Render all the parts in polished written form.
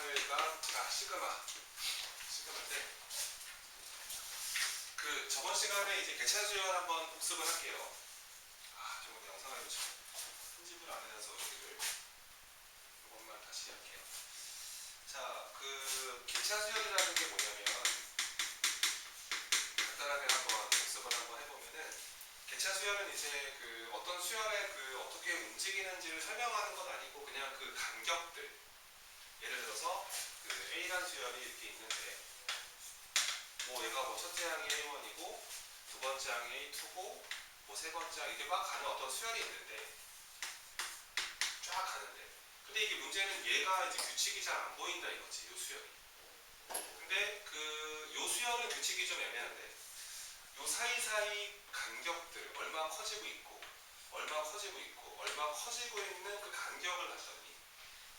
시그마인데 저번 시간에 이제 개차 수열 한번 복습을 할게요. 저번 영상을 편집을 안 해서 여기를 이것만 다시 할게요. 자, 개차 수열이라는 게 뭐냐면 간단하게 한번 복습을 한번 해보면은 개차 수열은 이제 어떤 수열에 어떻게 움직이는지를 설명하는 건 아니고 그냥 간격들, 예를 들어서 A라는 수열이 이렇게 있는데 얘가 첫째 항이 A1이고 두 번째 항이 A2고 세 번째 항 이렇게 막 가는 어떤 수열이 있는데 쫙 가는데 근데 이게 문제는 얘가 이제 규칙이 잘 안 보인다 이거지, 요 수열이. 근데 요 수열은 규칙이 좀 애매한데 요 사이사이 간격들 얼마 커지고 있고 얼마 커지고 있고 얼마 커지고 있는 그 간격을 봤더니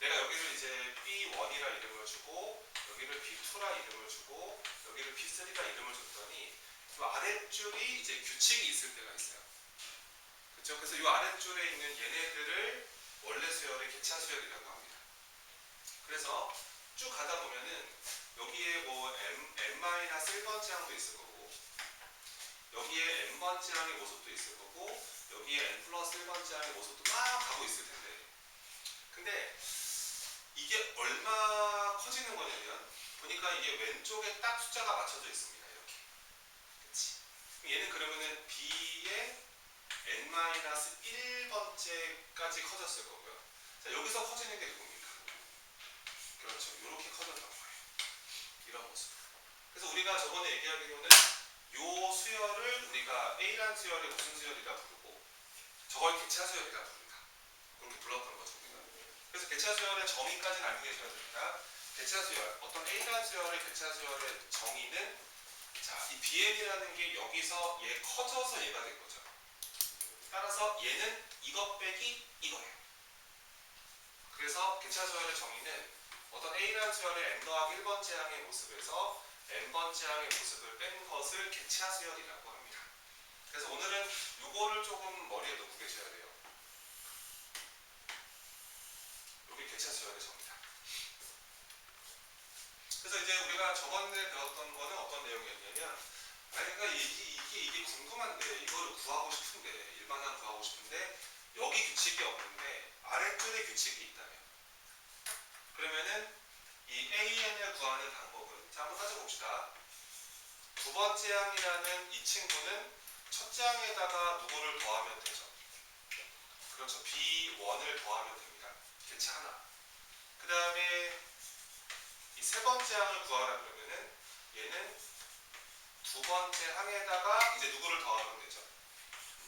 내가 여기를 이제 B1이라 이름을 주고 여기를 B2라 이름을 주고 여기를 B3라 이름을 줬더니 이 아랫줄이 이제 규칙이 있을 때가 있어요. 그렇죠? 그래서 이 아랫줄에 있는 얘네들을 원래 수열의 개차 수열이라고 합니다. 그래서 쭉 가다 보면은 여기에 n-1번째 항도 있을 거고 여기에 n번째 항의 모습도 있을 거고 여기에 n+1번째 항의 모습도 막 가고 있을 텐데 근데 이게 얼마 커지는 거냐면 보니까 이게 왼쪽에 딱 숫자가 맞춰져 있습니다. 이렇게. 그치? 얘는 그러면은 B의 n-1번째까지 커졌을 거고요. 자, 여기서 커지는 게 누굽니까? 그렇죠. 이렇게 커졌던 거예요. 이런 모습. 그래서 우리가 저번에 얘기하기로는 요 수열을 우리가 A라는 수열이 무슨 수열이라 부르고 저걸 개차 수열이라 부른다. 그렇게 불렀던 거죠. 그래서 개차 수열의 정의까지는 알고 계셔야 됩니다. 개차 수열, 어떤 A라는 수열의 개차 수열의 정의는 자, 이 BM이라는 게 여기서 얘 커져서 얘가 된 거죠. 따라서 얘는 이것 빼기 이거예요. 그래서 개차 수열의 정의는 어떤 A라는 수열의 n-1번째 항의 모습에서 n번째 항의 모습을 뺀 것을 개차 수열이라고 합니다. 그래서 오늘은 이거를 조금 머리에 넣고 계셔야 돼요. 이게 개차 수열의 정의다. 그래서 이제 우리가 저번에 배웠던 거는 어떤 내용이었냐면 그러니까 이게 궁금한데 이거를 구하고 싶은데 일반항 구하고 싶은데 여기 규칙이 없는데 아랫줄에 규칙이 있다면 그러면은 이 AN을 구하는 방법은 자 한번 따져봅시다. 두 번째 항이라는 이 친구는 첫째 항에다가 누구를 더하면 되죠. 그렇죠. B1을 더하면 됩니다. 개차 하나. 그 다음에 이 세 번째 항을 구하라 그러면은 얘는 두 번째 항에다가 이제 누구를 더하면 되죠.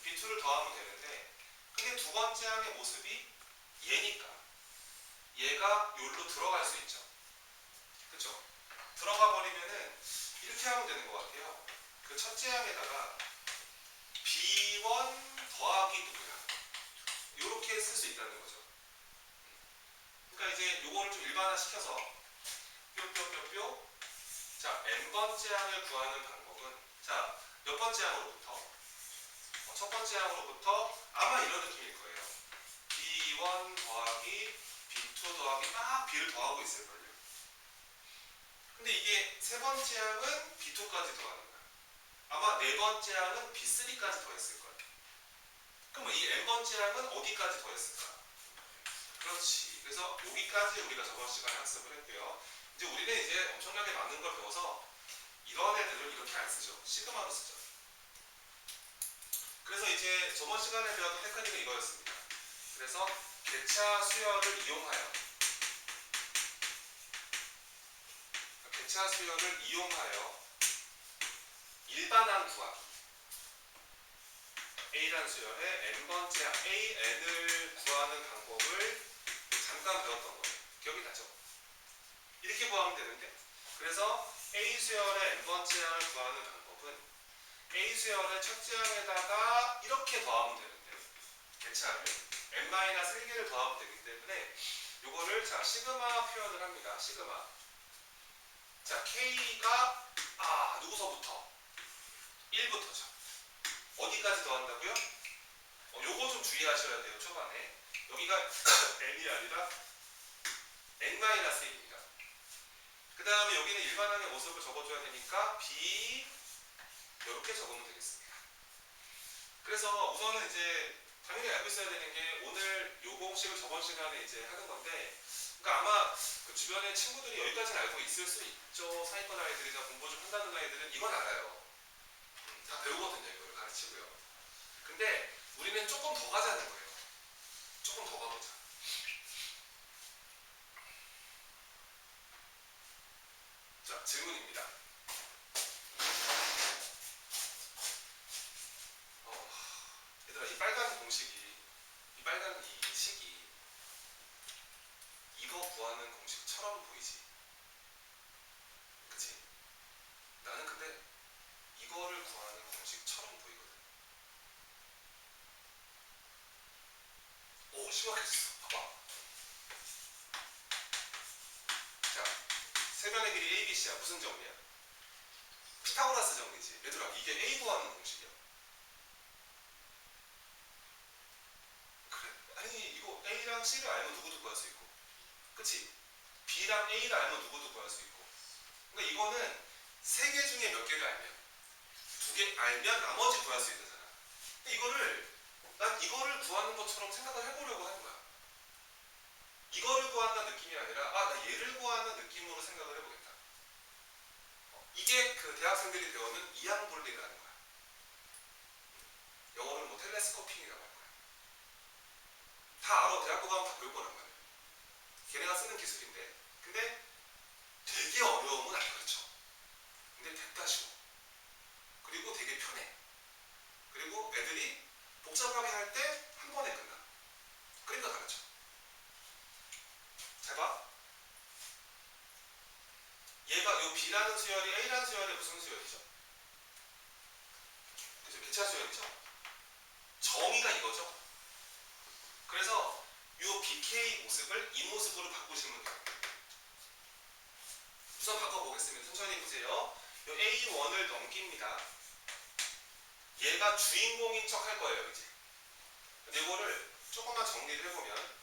B2를 더하면 되는데 근데 두 번째 항의 모습이 얘니까 얘가 여기로 들어갈 수 있죠. 그쵸? 들어가 버리면은 이렇게 하면 되는 것 같아요. 그 첫째 항에다가 B1 더하기 누구야? 이렇게 쓸 수 있다는 거죠. 그러니까 이제 요거를 좀 일반화 시켜서 뿅뿅뿅뿅 자 n번째 항을 구하는 방법은 자 몇 번째 항으로부터 첫 번째 항으로부터 아마 이런 느낌일 거예요. B1 더하기 B2 더하기 막 B를 더하고 있을걸요. 근데 이게 세 번째 항은 B2까지 더하는 거야. 아마 네 번째 항은 B3까지 더했을 거예요. 그럼 이 n번째 항은 어디까지 더했을까? 그렇지. 그래서 여기까지 우리가 저번 시간에 학습을 했고요. 이제 우리는 이제 엄청나게 많은 걸 배워서 이런 애들을 이렇게 안 쓰죠. 시그마로 쓰죠. 그래서 이제 저번 시간에 배웠던 테크닉은 이거였습니다. 그래서 개차 수열을 이용하여 일반항 구하기 A라는 수열의 n번째 항 AN을 구하는 방법을 잠깐 배웠던 거예요. 기억이 나죠? 이렇게 구하면 되는데 그래서 A 수열의 n번째 항을 구하는 방법은 A 수열의 첫째 항에다가 이렇게 더하면 되는데 개차를 n-1개를 더하면 되기 때문에 요거를 자 시그마 표현을 합니다. 시그마 자 K가 누구서부터? 1부터죠. 어디까지 더한다고요? 요거 좀 주의하셔야 돼요. 초반에 여기가 n이 아니라 n-1입니다. 다음에 여기는 일반항의 모습을 적어줘야 되니까 B 이렇게 적으면 되겠습니다. 그래서 우선은 이제 당연히 알고 있어야 되는 게 오늘 요 공식을 저번 시간에 이제 하는 건데, 그러니까 아마 그 주변에 친구들이 여기까지는 알고 있을 수 있죠. 상위권 아이들이나 공부 좀 한다는 아이들은 이건 알아요. 다 배우거든요. 이걸 가르치고요. 근데 우리는 조금 더 가자는 거예요. 조금 더 가보자. 자, 질문입니다. 얘들아, 이 빨간 공식이, 이 빨간 이 식이 이거 구하는 공식처럼 보이지? 그치? 나는 근데 이거를 구하는 공식처럼 보이거든. 오, 심각해졌어. 봐봐. 자, 세변의 길이 ABC야. 무슨 정리야? 피타고라스 정리지. 얘들아, 이게 A 구하는 공식이야. 그래? 아니, 이거 A랑 C를 알면 누구도 구할 수 있고, 그치? B랑 A를 알면 누구도 구할 수 있고. 그러니까 이거는 세 개 중에 몇 개를 알면, 두 개 알면 나머지 구할 수 있는 사람. 근데 난 이거를 구하는 것처럼 생각을 해보려고 하는 거야. 이거를 구한다는 느낌이 아니라, 나 얘를 구하는 느낌으로 생각을 해보겠다. 이게 그 대학생들이 배우는 이항 분리라는 거야. 영어로는 뭐 텔레스코핑이라고 할 거야. 다 알아. 대학교 가면 다 배울 거란 말이야. 걔네가 쓰는 기술인데, 근데 되게 어려움은 안 가르쳐. 근데 됐다 쉬워. 그리고 되게 편해. 그리고 애들이 복잡하게 할 때 한 번에 끝나. 그러니까 가르쳐. 잘 봐. 얘가 요 B라는 수열이 A라는 수열의 무슨 수열이죠? 그죠? 개차 수열이죠? 정의가 이거죠. 그래서 요 BK 모습을 이 모습으로 바꾸시면 돼요. 우선 바꿔보겠습니다. 천천히 보세요. 요 A1을 넘깁니다. 얘가 주인공인 척 할 거예요, 이제. 근데 이거를 조금만 정리를 해보면,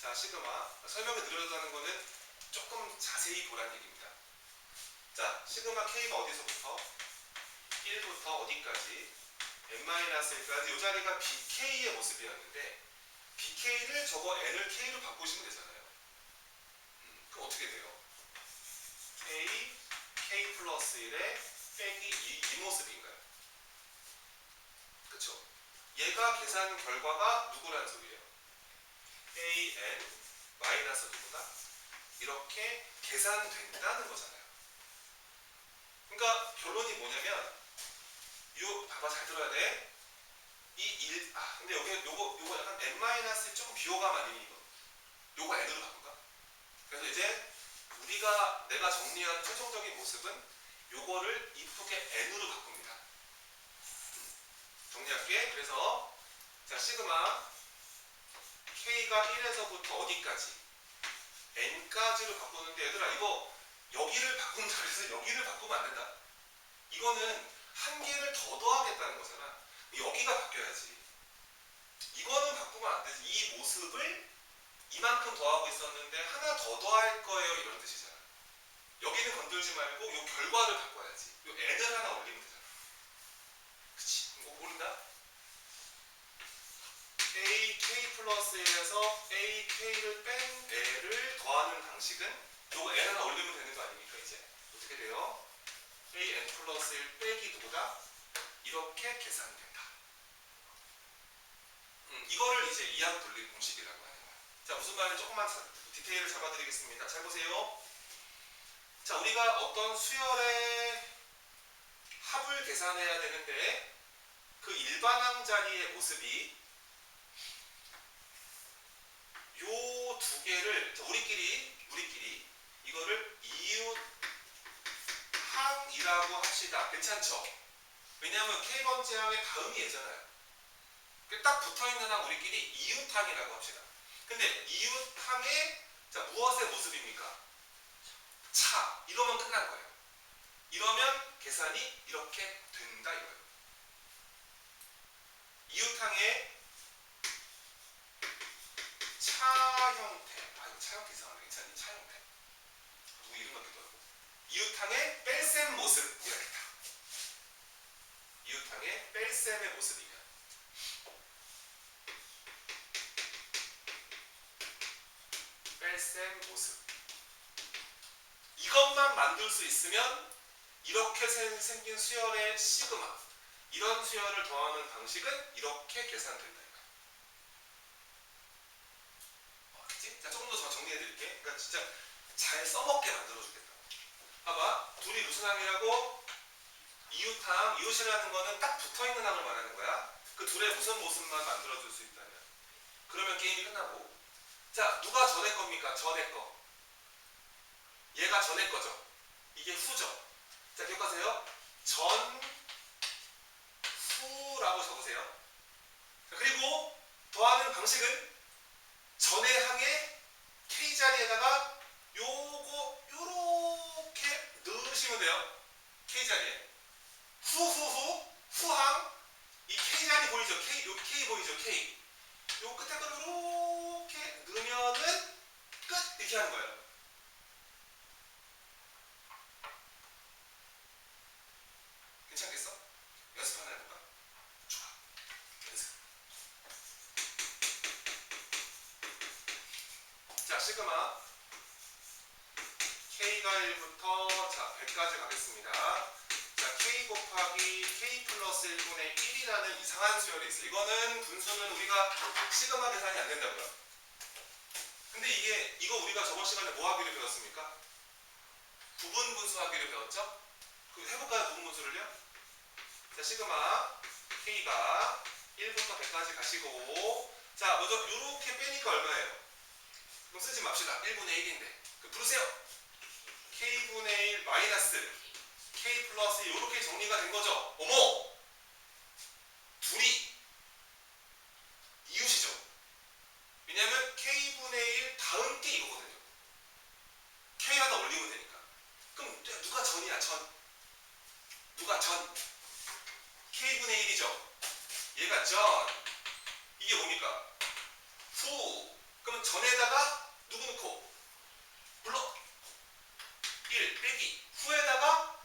자, 시그마. 설명이 느려졌다는 거는 조금 자세히 보라는 얘기입니다. 자, 시그마 K가 어디서부터? 1부터 어디까지? n-1까지 이 자리가 BK의 모습이었는데, BK를 저거 N을 K로 바꾸시면 되잖아요. 그럼 어떻게 돼요? K 플러스 1에 빼기 이 모습인가요? 그쵸? 얘가 계산 결과가 누구라는 소리예요? AN 마이너스 누구다? 이렇게 계산된다는 거잖아요. 그러니까 결론이 뭐냐면, 봐봐, 잘 들어야 돼. 근데 요거 약간 n-이 조금 비호감 아니니 이거. 요거 n으로 바꿀까? 그래서 이제 내가 정리한 최종적인 모습은 요거를 이쁘게 n으로 바꿉니다. 정리할게. 그래서 자, 시그마 K가 1에서부터 어디까지? n까지로 바꾸는데, 얘들아, 이거 여기를 바꾼다 그래서 여기를 바꾸면 안 된다. 이거는 한 개를 더 더하겠다는 거잖아. 여기가 바뀌어야지. 이거는 바꾸면 안 되지. 이 모습을 이만큼 더하고 있었는데 하나 더 더할 거예요, 이런 뜻이잖아. 여기는 건들지 말고 이 결과를 바꿔야지. 이 n을 하나 올리면 되잖아. 그치? 이거 모른다? AK 플러스 1에서 AK를 뺀 L을 더하는 방식은 요거 n 하나 올리면 되는 거 아닙니까? 이제 어떻게 돼요? AN 플러스 1 빼기 누구다? 이렇게 계산된다. 이거를 이제 이항 분리 공식이라고 하는 거야. 자, 무슨 말인지 조금만 디테일을 잡아드리겠습니다. 잘 보세요. 자, 우리가 어떤 수열의 합을 계산해야 되는데, 그 일반항 자리의 모습이 요 두 개를, 자, 우리끼리 이거를 이웃항이라고 합시다. 괜찮죠? 왜냐하면 K번째 항의 다음이 얘잖아요. 딱 붙어있는 항 우리끼리 이웃항이라고 합시다. 근데 이웃항의 무엇의 모습입니까? 차. 이러면 끝난 거예요. 이러면 계산이 이렇게 된다 이거예요. 이웃항의 차 형태. 이거 차 형태 이상하네. 괜찮니? 차 형태. 누구 이름 같기도 하고. 이웃항의 뺄셈 모습이라겠다. 이웃항의 뺄셈의 모습이면 뺄셈 모습. 이것만 만들 수 있으면 이렇게 생긴 수열의 시그마, 이런 수열을 더하는 방식은 이렇게 계산된다. 알겠지? 자, 조금 더 정리해 드릴게. 그러니까 진짜 잘 써먹게 만들어 주겠다. 봐봐, 둘이 무슨 항이라고? 이웃항, 이웃이라는 거는 딱 붙어있는 항을 말하는 거야. 그 둘의 무슨 모습만 만들어줄 수 있다면. 그러면 게임이 끝나고. 자, 누가 전에 겁니까? 전에 거. 얘가 전에 거죠. 이게 후죠. 자, 기억하세요. 전, 후라고 적으세요. 자, 그리고 더하는 방식은 전의 항의 K자리에다가 요거, 요렇게 넣으시면 돼요. K자리에. 후항. 이 K자리 보이죠? 요 K 보이죠? K. 요 끝에 거 요렇게 넣으면은 끝! 이렇게 하는 거예요. 괜찮겠어? 연습 하나 해볼까? 좋아. 연습. 자, 시그마. K가 1부터 자 100까지 가겠습니다. 자, K 곱하기 K 플러스 1분의 1이라는 이상한 수열이 있어요. 이거는 분수는 우리가 시그마 계산이 안 된다고요. 근데 이거 우리가 저번 시간에 뭐 하기로 배웠습니까? 부분 분수하기로 배웠죠? 해볼까요? 부분 분수를요? 자, 시그마 K가 1부터 100까지 가시고, 자, 먼저 요렇게 빼니까 얼마예요? 그럼 쓰지 맙시다. 1분의 1인데. 부르세요. K분의 1 마이너스 K 플러스 요렇게 정리가 된 거죠. 어머! 둘이 이웃이죠. 왜냐면 K분의 1 다음 게 이거거든요. K 하나 올리면 되니까. 그럼 누가 전이야? 전. 누가 전? K분의 1이죠. 얘가 전. 이게 뭡니까? 후. 그러면 전에다가 누구 넣고? 불러. 1 빼기. 후에다가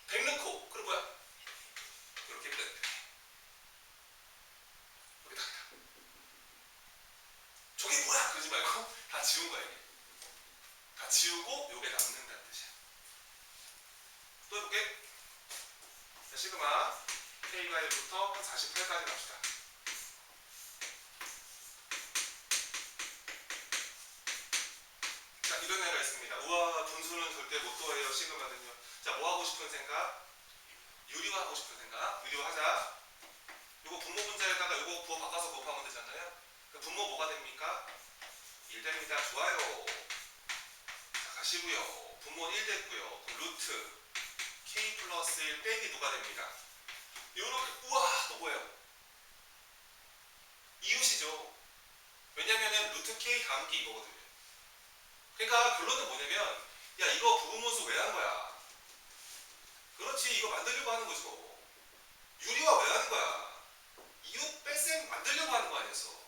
100 넣고. 그럼 뭐야? 이렇게 끝. 여기다. 저게 뭐야? 그러지 말고 다 지운 거야, 이게. 다 지우고 요게 남는다는 뜻이야. 또 해볼게. 자, 시그마 K가 1부터 48까지 갑시다. 자, 이런 애가 있습니다. 우와, 분수는 절대 못 더해요, 시그마는요. 자, 뭐 하고 싶은 생각? 유리화 하고 싶은 생각? 유리화 하자. 요거 분모 분자에다가 요거 부호 바꿔서 곱하면 되잖아요. 그 분모 뭐가 됩니까? 1 됩니다. 좋아요. 자, 가시고요. 분모는 1 됐고요. 그럼 루트 K 플러스 1 빼기 누가 됩니다? 요렇게. 우와, 또 뭐예요? 이웃이죠. 왜냐면은 루트 K 다음 게 이거거든요. 그러니까 결론은 뭐냐면, 야, 이거 부분분수 왜 한 거야? 그렇지, 이거 만들려고 하는 거죠. 유리화 왜 하는 거야? 이웃 뺄셈 만들려고 하는 거 아니었어?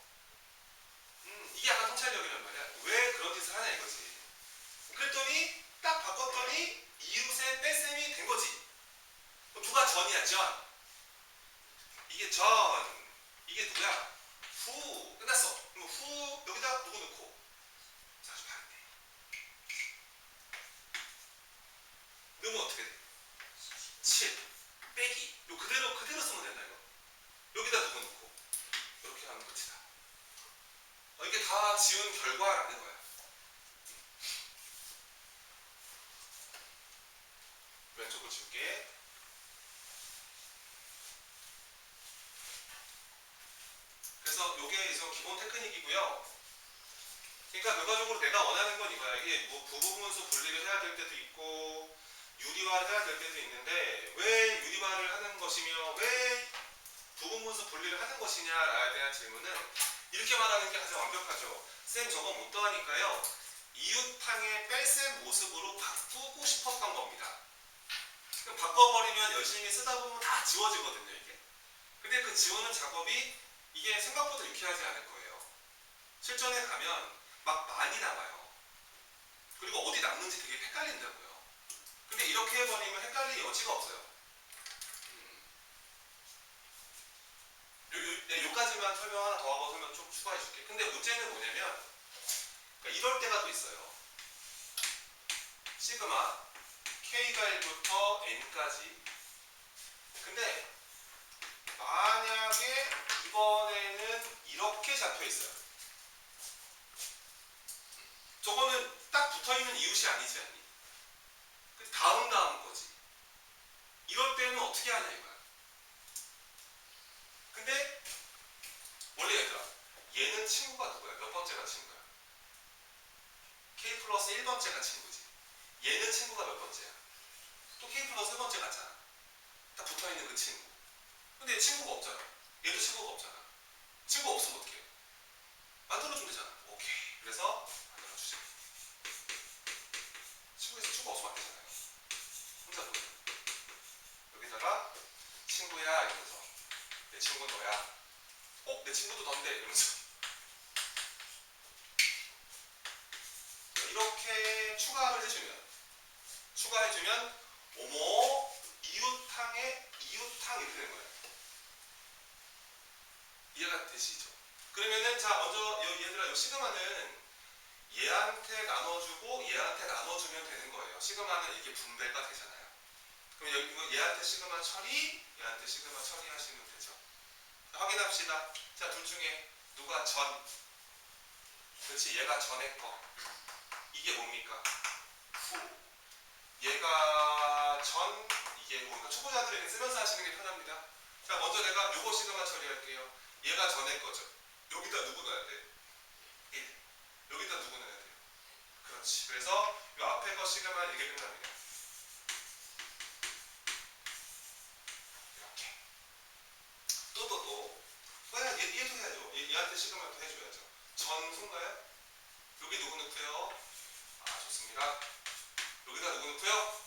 이게 약간 통찰력이란 말이야. 왜 그런 짓을 하냐 이거지. 그랬더니 딱 바꿨더니 이웃의 뺄셈이 된 거지. 그럼 누가 전이야? 전. 이게 전. 이게 누구야? 후. 끝났어. 그럼 후 여기다 누구 넣고? 자, 아주 바르네. 넣으면 어떻게 돼? 7 빼기. 요 그대로 쓰면 된다 이거. 여기다 누구 넣고? 이렇게 하면 끝이다. 이게 다 지운 결과라는 거야. 왼쪽으로 지울게. 그래서 요게 이제 기본 테크닉이고요. 그러니까 결과적으로 내가 원하는 건 이거야. 이게 뭐 부분분수 분리를 해야 될 때도 있고 유리화를 해야 될 때도 있는데, 왜 유리화를 하는 것이며 왜 부분분수 분리를 하는 것이냐에 대한 질문은 이렇게 말하는 게 가장 완벽하죠. 쌤 저거 못 더하니까요, 이웃항의 뺄셈 모습으로 바꾸고 싶었던 겁니다. 그럼 바꿔버리면 열심히 쓰다 보면 다 지워지거든요, 이게. 근데 그 지우는 작업이 이게 생각보다 유쾌하지 않을 거예요. 실전에 가면 막 많이 남아요. 그리고 어디 남는지 되게 헷갈린다고요. 근데 이렇게 해버리면 헷갈릴 여지가 없어요. 요까지만 설명 하나 더 하고 설명 좀 추가해 줄게. 근데 문제는 뭐냐면 그러니까 이럴 때가 또 있어요. 시그마 K가 1부터 N까지. 근데 만약에 이번에는 이렇게 잡혀 있어요. 저거는 딱 붙어있는 이웃이 아니지 않니? 다음 거지. 이럴 때는 어떻게 하냐 이거야. 근데 원래 얘들아 얘는 친구가 누구야? 몇 번째가 친구야? K 플러스 1번째가 친구지. 얘는 친구가 몇 번째야? 또 K 플러스 1번째 같잖아. 딱 붙어있는 그 친구. 근데 얘 친구가 없잖아. 얘도 친구가 없잖아. 친구 없으면 어떻게 해? 만들어주면 되잖아. 오케이. 그래서 만들어주자. 친구가 없으면 안 되잖아요. 혼자 보여. 여기다가 친구야 이러면서 내 친구는 너야. 내 친구도 넌데 이러면서 이렇게 추가해주면 어머 이웃탕에 이웃탕 이렇게 되는 거예요. 이해가 되시죠? 그러면은 자 먼저 얘들아 요 시그마는 얘한테 나눠주고 얘한테 나눠주면 되는 거예요. 시그마는 이게 분배가 되잖아요. 그럼 여기 얘한테 시그마 처리, 얘한테 시그마 처리하시면 되죠. 확인합시다. 자, 둘 중에 누가 전? 그렇지, 얘가 전의 거. 이게 뭡니까? 후. 얘가 전, 이게 뭐, 초보자들에게 쓰면서 하시는 게 편합니다. 자, 먼저 내가 요거 시그마 처리할게요. 얘가 전의 거죠. 여기다 누구 넣어야 돼? 1. 여기다 누구 넣어야 돼요? 그렇지. 그래서 요 앞에 거 시그마 이게 끝납니다. 이렇게. 또. 얘도 해야죠. 얘한테 시그마도 해줘야죠. 전후인가요? 여기 누구 넣고요? 좋습니다. 여기다 누구 넣고요?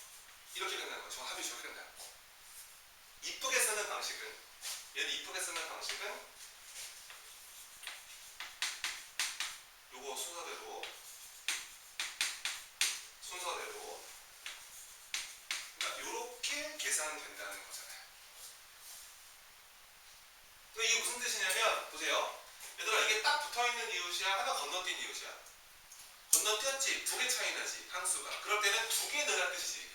이렇게 끝나는 거죠. 합이 저렇게 끝나요. 이쁘게 쓰는 방식은 요거 순서대로 그러니까 요렇게 계산된다는 거잖아요. 이게 무슨 뜻이냐면 보세요. 얘들아 이게 딱 붙어있는 이웃이야? 하나 건너뛴 이웃이야? 건너뛰었지? 2개 차이 나지 항수가. 그럴 때는 2개 넣으라 뜻이지 이게.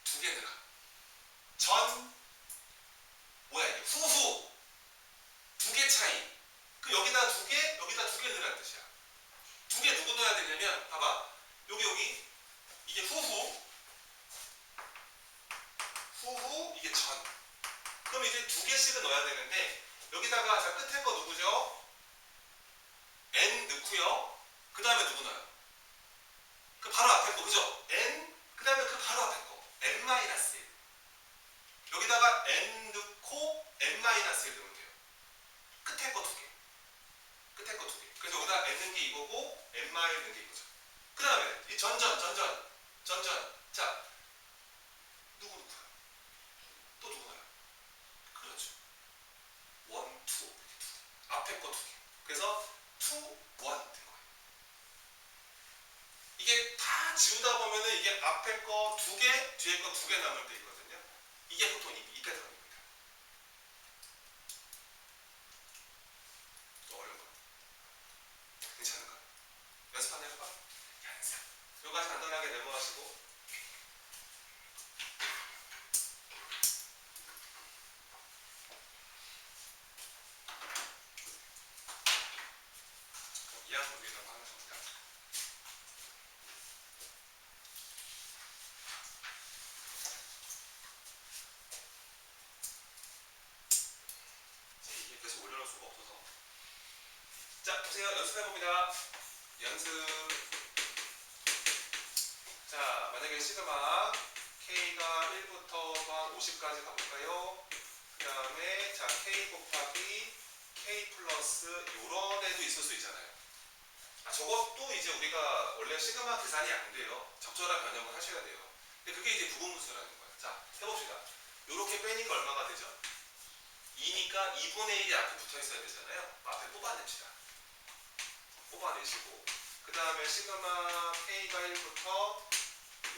2개 넣으라. 전 뭐야 이게 후후 2개 차이. 그 여기다 2개 여기다 2개 넣으라는 뜻이야. 2개 누구 넣어야 되냐면 봐봐 여기 이게 후후 이게 전. 그럼 이제 2개씩은 넣어야 되는데 여기다가 자 끝에 거 누구죠? N 넣고요. 그 다음에 누구 넣어요? 그 바로 앞에 거 그죠? N 그 다음에 그 바로 앞에 거 N-1 여기다가 N 넣고 N-1 넣으면 돼요. 끝에 거 2개. 그래서 여기다 N 넣은 게 이거고 N- 넣은 게 이거죠. 그 다음에 이 전전 자 누구 넣고요? 또 누구 넣어요? 그렇죠. 1, 2 앞에 거 2개. 그래서 2, 1 된 거예요. 이게 다 지우다 보면은 이게 앞에 거 2개, 뒤에 거 2개 남을 때 있거든요. 이게 보통 이 패턴입니다. 또 어려운 거. 괜찮은가? 연습 한번 해봐. 연습. 요까지 간단하게 메모하시고. 이해한 분들이라고 하는 겁니다. 이게 계속 올려놓을 수가 없어서. 자, 보세요. 연습해봅니다. 연습. 자, 만약에 시그마 K가 1부터 한 50까지 가볼까요? 그 다음에 자 K 곱하기 K 플러스 요런 애도 있을 수 있잖아요. 저것도 이제 우리가 원래 시그마 계산이 안 돼요. 적절한 변형을 하셔야 돼요. 근데 그게 이제 부분분수라는 거예요. 자, 해봅시다. 요렇게 빼니까 얼마가 되죠? 2니까 2분의 1이 앞에 붙어 있어야 되잖아요. 앞에 뽑아냅시다. 뽑아내시고 그 다음에 시그마 K가 1부터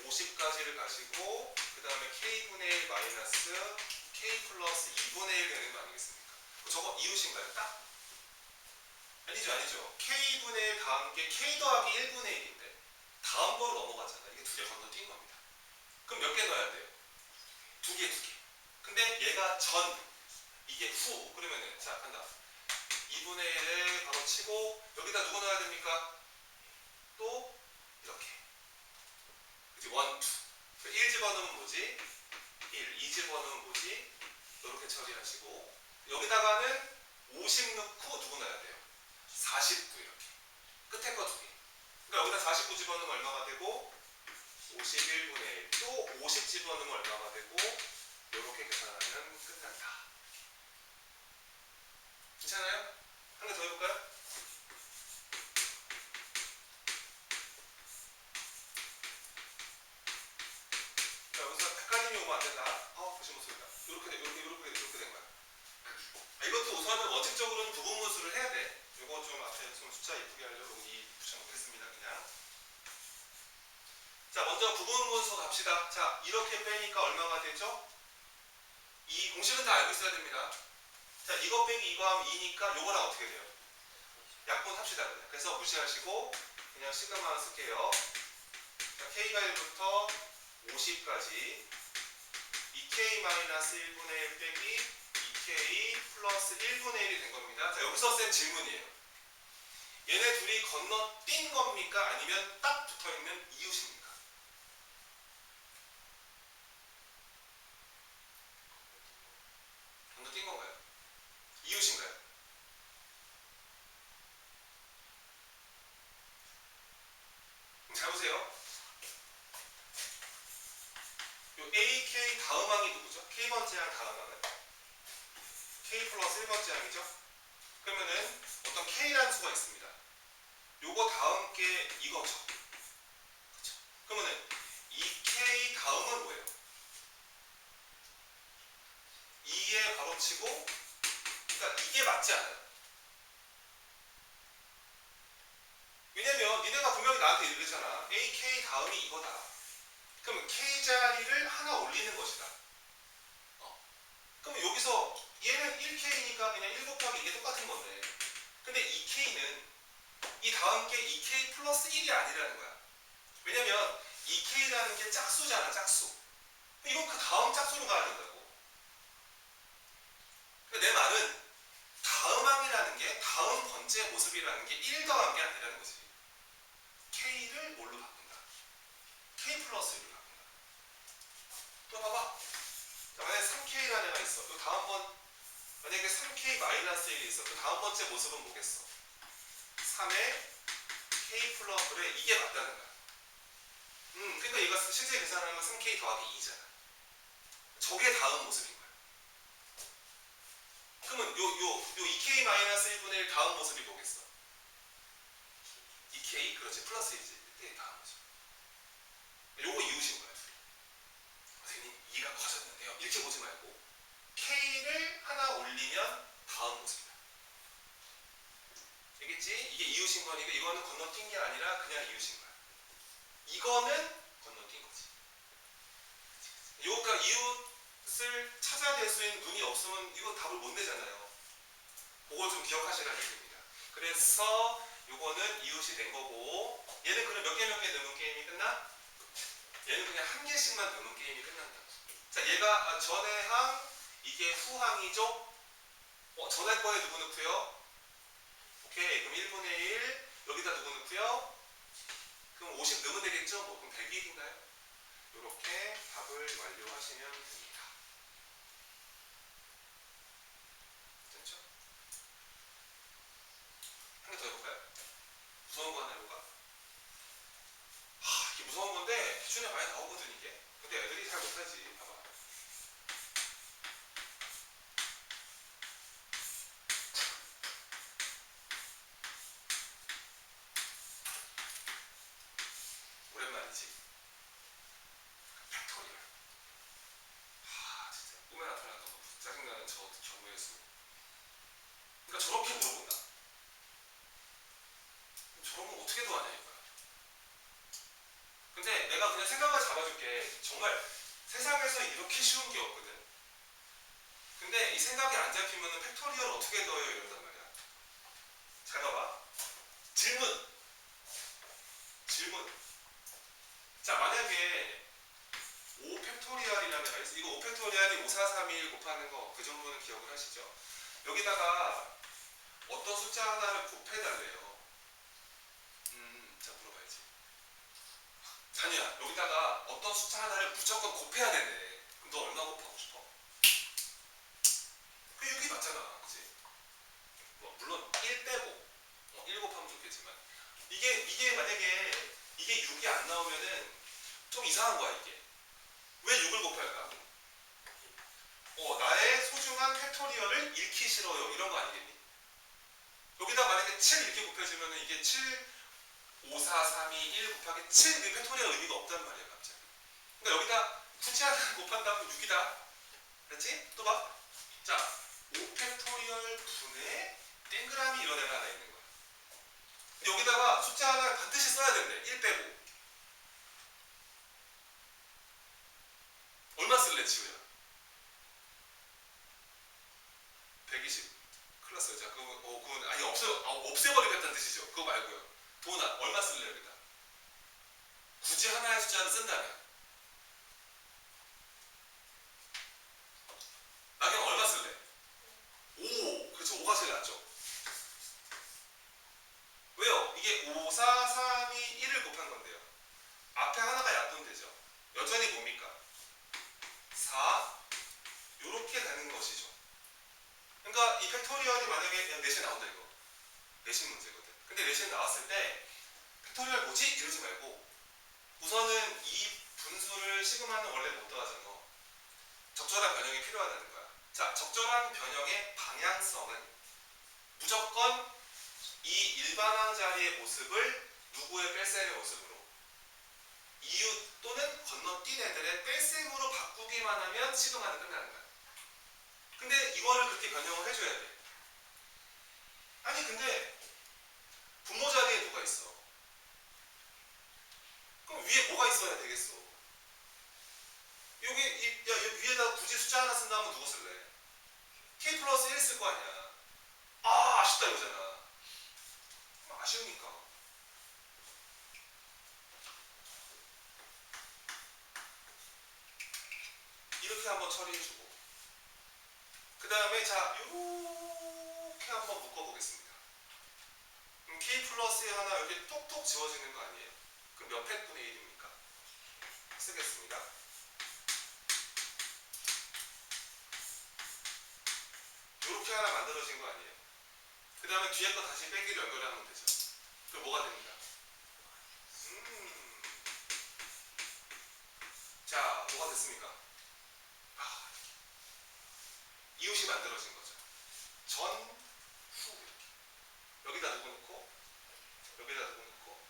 50까지를 가지고 그 다음에 k분의 1 마이너스 k 플러스 2분의 1 되는 거 아니겠습니까? 저거 이웃인가요? 딱? 아니죠. k분의 1 다음 게 k 더하기 1분의 1인데 다음 거로 넘어가잖아. 이게 두 개 건너뛴 겁니다. 그럼 몇 개 넣어야 돼요? 두 개. 근데 얘가 전, 이게 후. 그러면은 자 간다. 2분의 1을 바로 치고 여기다 누구 넣어야 됩니까? 또 이렇게. 그치? 1, 2. 1 집어넣으면 뭐지? 1. 2 집어넣으면 뭐지? 이렇게 처리하시고 여기다가는 50 넣고 누구 넣어야 돼요? 49 이렇게. 끝에 거 두 개. 그러니까 여기다 49 집어넣으면 얼마가 되고 51분의 1. 또 50 집어넣으면 얼마가 되고 이렇게 계산하면 끝난다. 괜찮아요? 한 개 더 해볼까요? 자, 여기서 헷갈림이 오면 안 된다. 보시 모습이다. 이렇게 된 거야. 이것도 우선은 원칙적으로는 부분분수를 해야 돼. 이거 좀 앞에 좀 숫자 예쁘게 하려고 이 붙여놓겠습니다. 그냥. 자, 먼저 부분분수 갑시다. 자, 이렇게 빼니까 얼마가 되죠? 이 공식은 다 알고 있어야 됩니다. 자, 이거 빼기 이거 하면 2니까 요거랑 어떻게 돼요? 약분합시다. 그래서 무시하시고 그냥 시그마 쓸게요. 자, k가 1부터 50까지 2k-1분의 1 빼기 2k 플러스 1분의 1이 된 겁니다. 자, 여기서 쌤 질문이에요. 얘네 둘이 건너뛴 겁니까? 아니면 딱 붙어있는 이웃입니까? 건너뛴 건가요? 이웃인가요? 잘 보세요. 요 AK 다음 항이 누구죠? K번째 항 다음 항은 K 플러스 1번째 항이죠? 그러면은 어떤 K라는 수가 있습니다. 요거 다음 게 이거죠. 그쵸? 그러면은 이 K 다음은 뭐예요? 2에 괄호치고 그러니까 이게 맞지 않아요. 왜냐면 니네가 분명히 나한테 이러잖아. AK 다음이 이거다. 그러면 K 자리를 하나 올리는 것이다. 그럼 여기서 얘는 1K니까 그냥 1 곱하기 이게 똑같은 건데 근데 2K는 이 다음 게 2K 플러스 1이 아니라는 거야. 왜냐면 2K라는 게 짝수잖아. 짝수. 이건 그 다음 짝수로 가야 된다고. 그러니까 내 말은 다음 항이라는 게 다음 번째 모습이라는 게 1 더한 게 아니라는 거지. K를 뭘로 바꾼다? K 플러스 1로 바꾼다. 또 봐봐. 자, 만약에 3K라는 애가 있어. 그 다음번 만약에 3K 마이너스 1이 있어. 그 다음 번째 모습은 뭐겠어? 3에 K 플러스 그래 이게 맞다는 거야. 그러니까 얘가 실제 계산하면 3K 더하기 2잖아. 저게 다음 모습인 거야. 그러면 요 2K 마이너스 1분의 1 다음 모습이 뭐겠어? 2K 그렇지 플러스 1이지. 그때 다음 모습. 요거 이웃인 거야. 선생님 2가 커졌는데요. 이렇게 보지 말고 K를 하나 올리면 다음 모습이다. 알겠지? 이게 이웃인 거니까 이거는 건너뛴 게 아니라 그냥 이웃인 거야. 이거는 건너뛴 거지. 요가 이웃을 찾아낼 수 있는 눈이 없으면 이거 답을 못 내잖아요. 그걸 좀 기억하시라는 얘기입니다. 그래서 요거는 이웃이 된 거고 얘는 그럼 몇 개 넣으면 게임이 끝나? 얘는 그냥 한 개씩만 넣으면 게임이 끝난다. 자, 얘가 전의 항, 이게 후항이죠? 전의 거에 누구 넣고요? 오케이, 그럼 1분의 1 여기다 누구 넣고요? 그럼 50 넣으면 되겠죠? 뭐 그럼 100일인가요? 이렇게 답을 완료하시면 됩니다. 됐죠? 한 개 더 해볼까요? 무서운 거 하나 해볼까? 이게 무서운 건데 기준에 많이 나오거든 이게. 근데 애들이 잘 못하지. 봐봐. 오랜만이지. 팩토리얼. 진짜 꿈에 나타났던 거 짜증나는 저 경우의 수. 그러니까 저렇게 물어본다. 저런 거 어떻게 도와냐 이거야. 근데 내가 그냥 생각을 잡아줄게. 정말 세상에서 이렇게 쉬운 게 없거든. 근데 이 생각이 안 잡히면 팩토리얼 어떻게 더해요? 이런단 말이야. 잘 봐봐. 질문. 질문. 자, 만약에 5 팩토리얼이라는 데가 있어. 이거 5 팩토리얼이 5, 4, 3, 1 곱하는 거, 그 정도는 기억을 하시죠? 여기다가 어떤 숫자 하나를 곱해달래요. 자, 물어봐야지. 자니야, 여기다가 어떤 숫자 하나를 무조건 곱해야 된대. 그럼 너 얼마 곱하고 싶어? 그 6이 맞잖아. 그치? 뭐, 물론 1 빼고 1 곱하면 좋겠지만 이게 만약에 이게 6이 안 나오면은 좀 이상한 거야 이게. 왜 6을 곱할까? 나의 소중한 팩토리얼을 잃기 싫어요. 이런 거 아니겠니? 여기다 만약에 7 이렇게 곱해주면 이게 7, 5, 4, 3, 2, 1 곱하기 7 이 팩토리얼 의미가 없단 말이야 갑자기. 그러니까 여기다 굳이 하나 곱한다면 6이다. 그렇지? 또 봐. 자, 5 팩토리얼 분의 동그라미 이런 애가 하나 있는 거야. 근데 여기다가 숫자 하나 반드시 써야 된대. 1 빼고. 얼마 쓸래 지우야? 120. 큰일 났어요. 자, 그건 아니 없애버리겠다는 뜻이죠. 그거 말고요. 도나 얼마 쓸래 여기다? 굳이 하나의 숫자를 쓴다면 나경 얼마 쓸래? 5. 그렇죠. 5가 제일 낫죠. 왜요? 이게 5, 4, 3, 2, 1을 곱한 건데요. 앞에 하나가 약분되죠. 여전히 뭡니까? 4. 요렇게 되는 것이죠. 그러니까 이 팩토리얼이 만약에 내신 나온다 이거. 내신 문제거든. 근데 내신 나왔을 때 팩토리얼 뭐지? 이러지 말고 우선은 이 분수를 시그마는 원래 못 더하잖아. 적절한 변형이 필요하다는 거야. 자, 적절한 변형의 방향성은 무조건 이 일반항 자리의 모습을 누구의 뺄셈의 모습으로 이웃 또는 건너뛴 애들의 뺄셈으로 바꾸기만 하면 시그마는 끝나는 거야. 근데 이거를 그렇게 변형을 해줘야 돼. 아니 근데 분모 자리에 누가 있어? 그럼 위에 뭐가 있어야 되겠어? 여기 위에다 굳이 숫자 하나 쓴다면 누구 쓸래? K 플러스 1 쓸 거 아니야. 아쉽다 이거잖아. 아쉬우니까. 이렇게 한번 처리해주고 그 다음에 자 이렇게 한번 묶어보겠습니다. 그럼 K 플러스에 하나 이렇게 톡톡 지워지는 거 아니에요? 그럼 몇 팩분의 1입니까? 쓰겠습니다. 이렇게 하나 만들어진 거 아니에요? 그 다음에 뒤에 거 다시 빼기를 연결하면 되죠. 그럼 뭐가 됩니다. 자, 뭐가 됐습니까? 이웃이 만들어진 거죠. 전, 후 여기다 누구 넣고 여기다 누구 넣고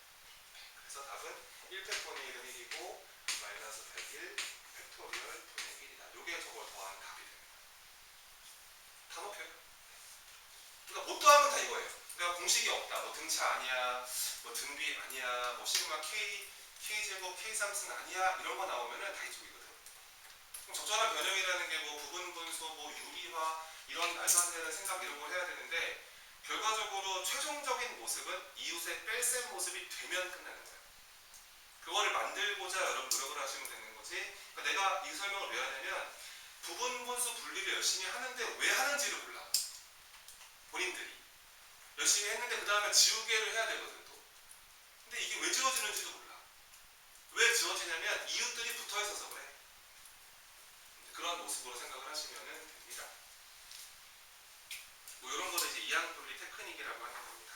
그래서 답은 1팩분의 1은 1이고 마이너스 101 팩토리얼 분의 1이다. 요게 저걸 더한 답이 됩니다. 다 높여요. 그러니까 못 더하면 다 이거예요. 내가 공식이 없다. 뭐 등차 아니야, 뭐 등비 아니야, 뭐 시그마 K제곱 K3승 아니야 이런 거 나오면은 다 이쪽이거든. 그럼 적절한 변형이라는 게 뭐 부분 분수, 뭐 유리화 이런 말도 안 되는 생각 이런 걸 해야 되는데 결과적으로 최종적인 모습은 이웃의 뺄셈 모습이 되면 끝나는 거예요. 그거를 만들고자 여러분 노력을 하시면 되는 거지. 그러니까 내가 이 설명을 왜 하냐면 부분 분수 분리를 열심히 하는데 왜 하는지를 몰라. 본인들이 열심히 했는데 그 다음에 지우개를 해야 되거든 또. 근데 이게 왜 지워지는지도 몰라. 왜 지워지냐면 이웃들이 붙어 있어서 그래. 그런 모습으로 생각을 하시면 됩니다. 뭐 이런 거를 이제 이항 분리 테크닉이라고 하는 겁니다.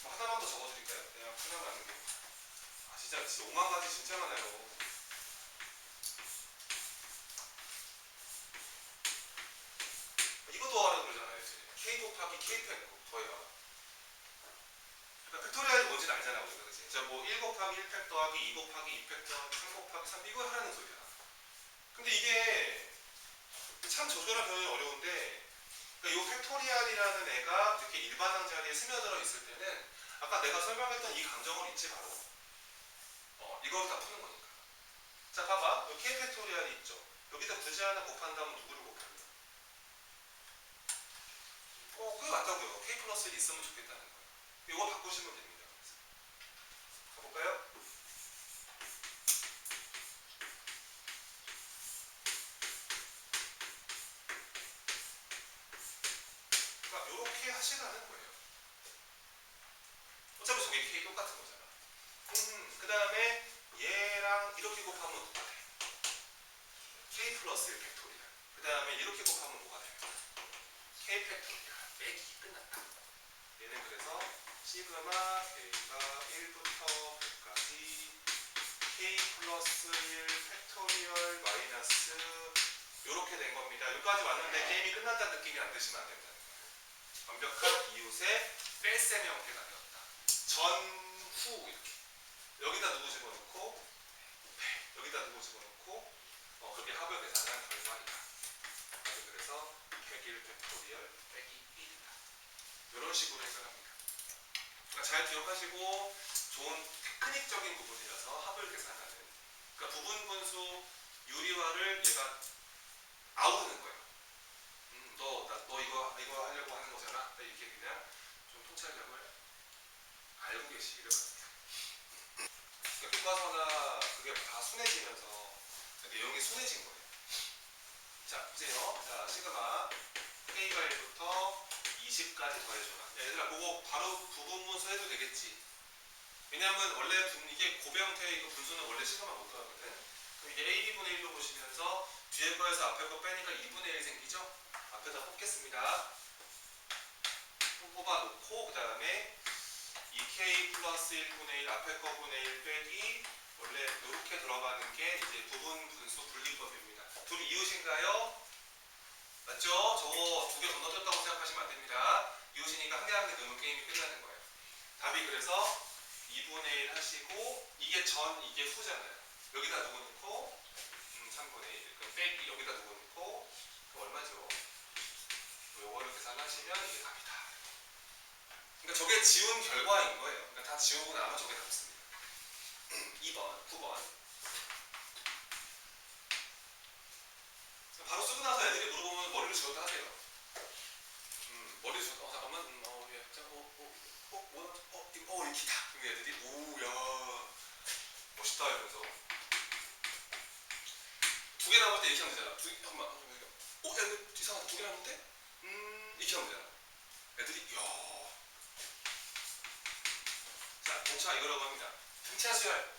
뭐 하나만 더 적어드릴까요? 그냥 하나만 하는 게. 진짜 5만 가지 진짜 많아요. 이거 더하라고 그러잖아요. 이제. K 곱하기 K 더해봐. 그러니까 팩토리얼이 뭔지는 알잖아 우리가. 그치? 자, 뭐 1 곱하기 1팩 더하기 2 곱하기 2팩 더하기 3 곱하기 3 이걸 하라는 소리야. 근데 이게 참 조절하기 별로 어려운데, 그러니까 이 팩토리얼이라는 애가 이렇게 일반항 자리에 스며들어 있을 때는 아까 내가 설명했던 이 강정을 잊지 바로 이걸 다 푸는 거니까. 자, 봐봐. 여기 K 팩토리얼이 있죠. 여기다 굳이 하나 곱한다면 누구를 곱하냐? 그게 맞다고요. K 플러스 1 있으면 좋겠다는 거예요. 이거 바꾸시면 됩니다. 가볼까요? 그러니까 이렇게 하시라는 거예요. 어차피 저게 K 똑같은 거잖아. 그 다음에 얘랑 이렇게 곱하면 뭐가 돼? K 플러스 1 팩토리얼. 그 다음에 이렇게 곱하면 뭐가 돼요? K 팩토리얼. 빼기 끝났다. 얘는 그래서 시그마 K가 1부터 100까지 K 플러스 1 팩토리얼 마이너스 이렇게 된 겁니다. 여기까지 왔는데 게임이 끝났다는 느낌이 안 드시면 안 된다는 거예요. 완벽한 이웃의 뺄셈 형태가 되었다. 전후 이렇게. 여기다 누구 집어넣고 여기다 누구 집어넣고 그렇게 합을 계산한 결과이다. 그래서 101 팩토리얼 빼기 1이다. 이런 식으로 해석합니다. 그러니까 잘 기억하시고 좋은 테크닉적인 부분이라서 합을 계산하는, 그러니까 부분 분수 유리화를 얘가 아우르는 거예요. 너 이거 하려고 하는 거잖아. 이렇게 그냥 좀 통찰력을 알고 계시기를 바랍니다. 그러니까 교과서나 그게 다 순해지면서 내용이 순해진 거예요. 자, 보세요. 자, 시그마 K가 1부터 20까지 더해줘라. 야, 얘들아, 그거 바로 부분 분수 해도 되겠지. 왜냐면 원래 이게 고배 형태의 이거 분수는 원래 시그마 못 더하거든. 그럼 이게 A, B분의 1로 보시면서 뒤에 거에서 앞에 거 빼니까 2분의 1 생기죠? 앞에다 뽑겠습니다. 뽑아놓고 그 다음에 2K 플러스 1분의 1 앞에 거 분의 1 빼기 원래 이렇게 들어가는 게 이제 부분 분수 분리법입니다. 둘이 이웃인가요? 맞죠? 저거 두 개 건너뛰었다고 생각하시면 안 됩니다. 이웃이니까 한 개 한 개 넣으면 게임이 끝나는 거예요. 답이 그래서 2분의 1 하시고 이게 전 이게 후잖아요. 여기다 누구 넣고 3분의 1 그럼 빼기 여기다 누구 넣고 그럼 얼마죠? 요거를 계산하시면 이게 답이다. 그러니까 저게 지운 결과인 거예요. 그러니까 다 지우고 나면 저게 답습니다. 2번, 9번. 바로 쓰고 나서 애들이 물어보면 머리를 지웠다 하세요. 머리를 지웠다. 잠깐만. 예. 자, 이렇게다. 그럼 애들이 오야 멋있다 이러면서 두 개 남을 때 이렇게 하면 되잖아. 잠깐만. 야, 이거 이상하다. 두 개 남는데? 이렇게 하면 되잖아. 애들이 야. 자, 공차 이거라고 합니다. 등차 수열.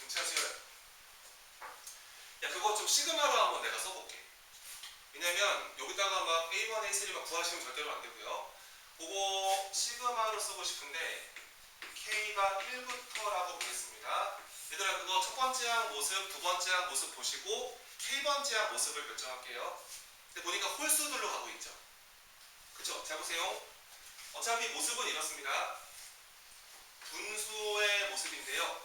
등차 수열. 야, 그거 좀 시그마로 한번 내가 써볼게. 왜냐면 여기다가 막 A1, A3 막 구하시면 절대로 안 되고요. 그거 시그마로 쓰고 싶은데 K가 1부터라고 보겠습니다. 얘들아, 그거 첫 번째 항 모습, 두 번째 항 모습 보시고 K번째 항 모습을 결정할게요. 근데 보니까 홀수들로 가고 있죠. 그쵸? 잘 보세요. 어차피 모습은 이렇습니다. 분수의 모습인데요.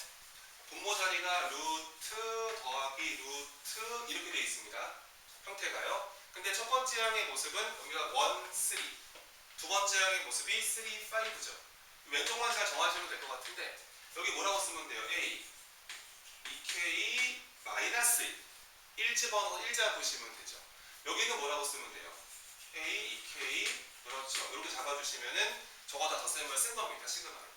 분모 자리가 루트 더하기 루트 이렇게 되어 있습니다. 형태가요. 근데 첫 번째 항의 모습은 여기가 1, 3. 두 번째 항의 모습이 3, 5죠. 왼쪽만 잘 정하시면 될 것 같은데 여기 뭐라고 쓰면 돼요? A, 2K, 마이너스 1 집어넣어서 1 잡으시면 되죠. 여기는 뭐라고 쓰면 돼요? K, 2K, 그렇죠. 이렇게 잡아주시면은 저거 다 덧셈을 쓴 겁니다. 시그마를.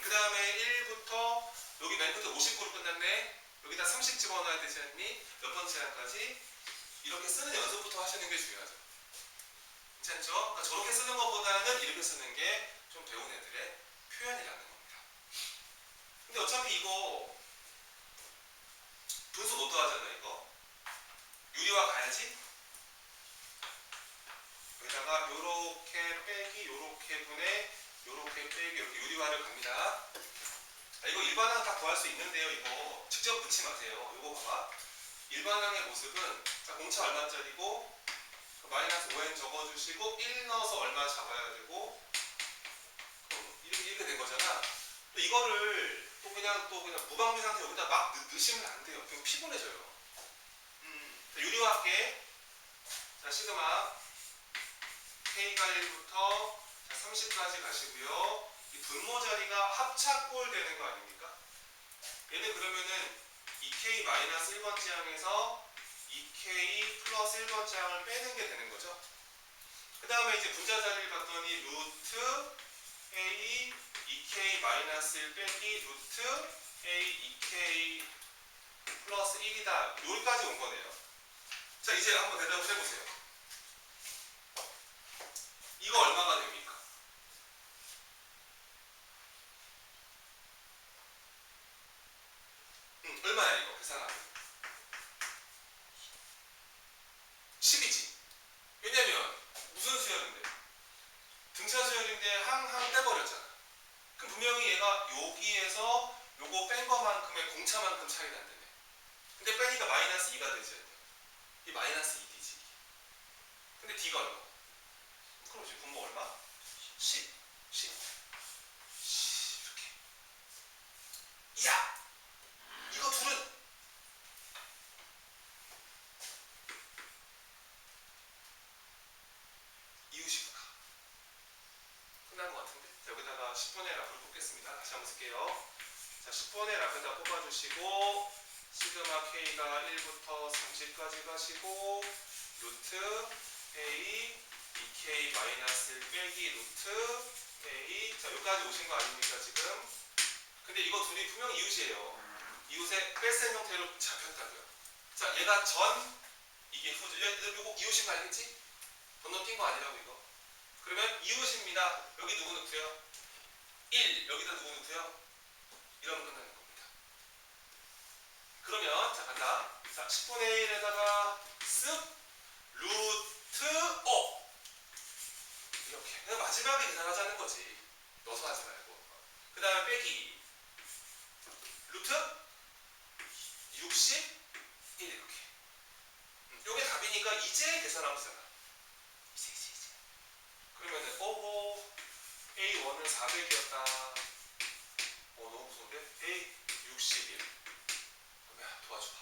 그 다음에 1부터 여기 맨 끝에 59로 끝났네. 여기다 30 집어넣어야 되지 않니? 몇 번째 항까지? 이렇게 쓰는 연습부터 하시는 게 중요하죠. 괜찮죠? 그러니까 저렇게 쓰는 것보다는 이렇게 쓰는 게 좀 배운 애들의 표현이라는 겁니다. 근데 어차피 이거 분수 못 더하잖아. 이거 유리화 가야지. 여기다가 요렇게 빼기 요렇게 분해 요렇게 빼기 이렇게 유리화를 갑니다. 이거 일반항 다 구할 수 있는데요. 이거 직접 붙지 마세요. 이거 봐봐. 일반항의 모습은 자, 공차 얼마짜리고 마이너스 5n 적어주시고 1 넣어서 얼마 잡아야 되고 이렇게 된 거잖아. 또 이거를 또 그냥 무방비 상태 여기다 막 넣으시면 안 돼요. 그럼 피곤해져요. 유리화할게. 자, 시그마 K가 1부터 30까지 가시고요. 이 분모 자리가 합차꼴 되는 거 아닙니까? 얘는 그러면은 2K 마이너스 1번째 항에서 2K 플러스 1번째 항을 빼는 게 되는 거죠. 그 다음에 이제 분자 자리를 봤더니 루트 A 2K 마이너스 1 빼기 루트 A 2K 플러스 1이다. 여기까지 온 거네요. 자, 이제 한번 대답을 해보세요. 이거 얼마가 됩니까? 얼마야 이거 계산하면? 10이지. 왜냐면 무슨 수열인데? 등차 수열인데 항 떼버렸잖아. 그럼 분명히 얘가 여기에서 요거 뺀 거만큼의 공차만큼 차이 난다며. 근데 빼니까 마이너스 2가 되지 않냐. 이 마이너스 2D지. 근데 D가 얼마? 그럼 지금 분모 얼마? 10. 이렇게. 야! 이거 둘은 이웃이구나. 끝난 것 같은데? 자, 여기다가 10번의 라프를 뽑겠습니다. 다시 한번 쓸게요. 자, 10번의 라프에다 뽑아주시고 시그마 K가 1부터 30까지 가시고 루트 A 2K 마이너스 1 빼기 루트 A. 자, 여기까지 오신 거 아닙니까 지금? 근데 이거 둘이 분명 이웃이에요. 이웃의 뺄셈 형태로 잡혔다고요. 자, 얘가 전, 이게 후죠. 이거 이웃인 거 알겠지? 건너뛴 거 아니라고 이거. 그러면 이웃입니다. 여기 누구 넣고요? 1. 여기다 누구 넣고요? 이러면 끝나는 겁니다. 그러면 자, 간다. 자, 10분의 1에다가 쓱 루트 5 이렇게. 그냥 마지막에 계산하자는 거지. 넣어서 하지 말고. 그 다음에 빼기 루트 61 이렇게. 요게 답이니까 이제 계산하면 되잖아. 이제. 그러면은 오호 A1은 400이었다. 너무 무서운데? A 61. 그러면 도와줘봐.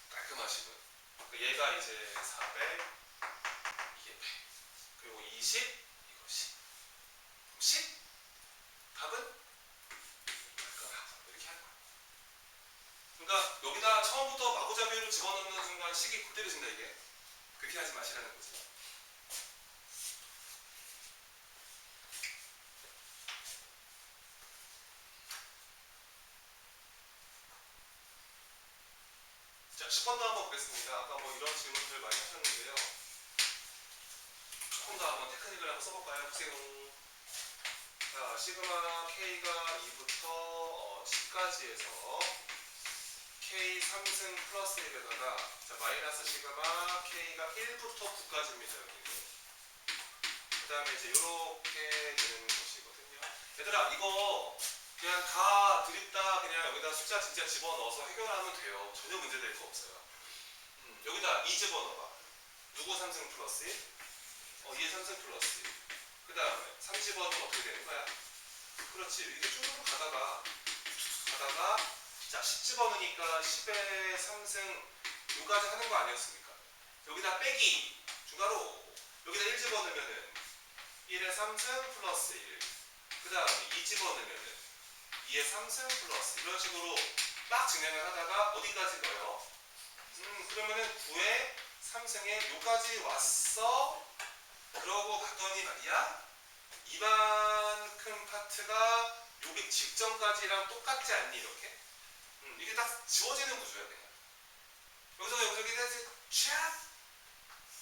깔끔하시군. 얘가 이제 400, 이게 100. 그리고 20, 이거 10. 10? 답은? 이렇게 하는 거야. 그러니까 여기다 처음부터 마구잡이로 집어넣는 순간 식이 굴때려진다 이게. 그렇게 하지 마시라는 거지. 자, 10번도 한번 보겠습니다. 아까 뭐 이런 질문들 많이 하셨는데요. 조금 더 한번 테크닉을 한번 써볼까요? 보세요. 자, 시그마 K가 2부터 10까지 해서 K 3승 플러스 1에다가 자, 마이너스 시그마 K가 1부터 9까지입니다. 여기는. 그 다음에 이제 이렇게 되는 것이거든요. 얘들아, 이거 그냥 다 드립다 그냥 여기다 숫자 진짜 집어넣어서 해결하면 돼요. 전혀 문제될 거 없어요. 여기다 2 집어넣어봐. 누구 3승 플러스 1? 2의 3승 플러스 1. 그 다음에 3 집어넣으면 어떻게 되는 거야? 그렇지. 이렇게 쭉 가다가 자, 10 집어넣으니까 10의 3승 요까지 하는 거 아니었습니까? 여기다 빼기 중괄호. 여기다 1 집어넣으면은 1의 3승 플러스 1. 그 다음에 2 집어넣으면은 2의 3승 플러스 이런 식으로 막 진행을 하다가 어디까지 넣어요? 그러면은 9의 3승에 요까지 왔어. 그러고 갔더니 말이야 이만큼 파트가 여기 직전까지랑 똑같지 않니 이렇게? 이게 딱 지워지는 구조야 그냥. 여기서 이렇게 쫙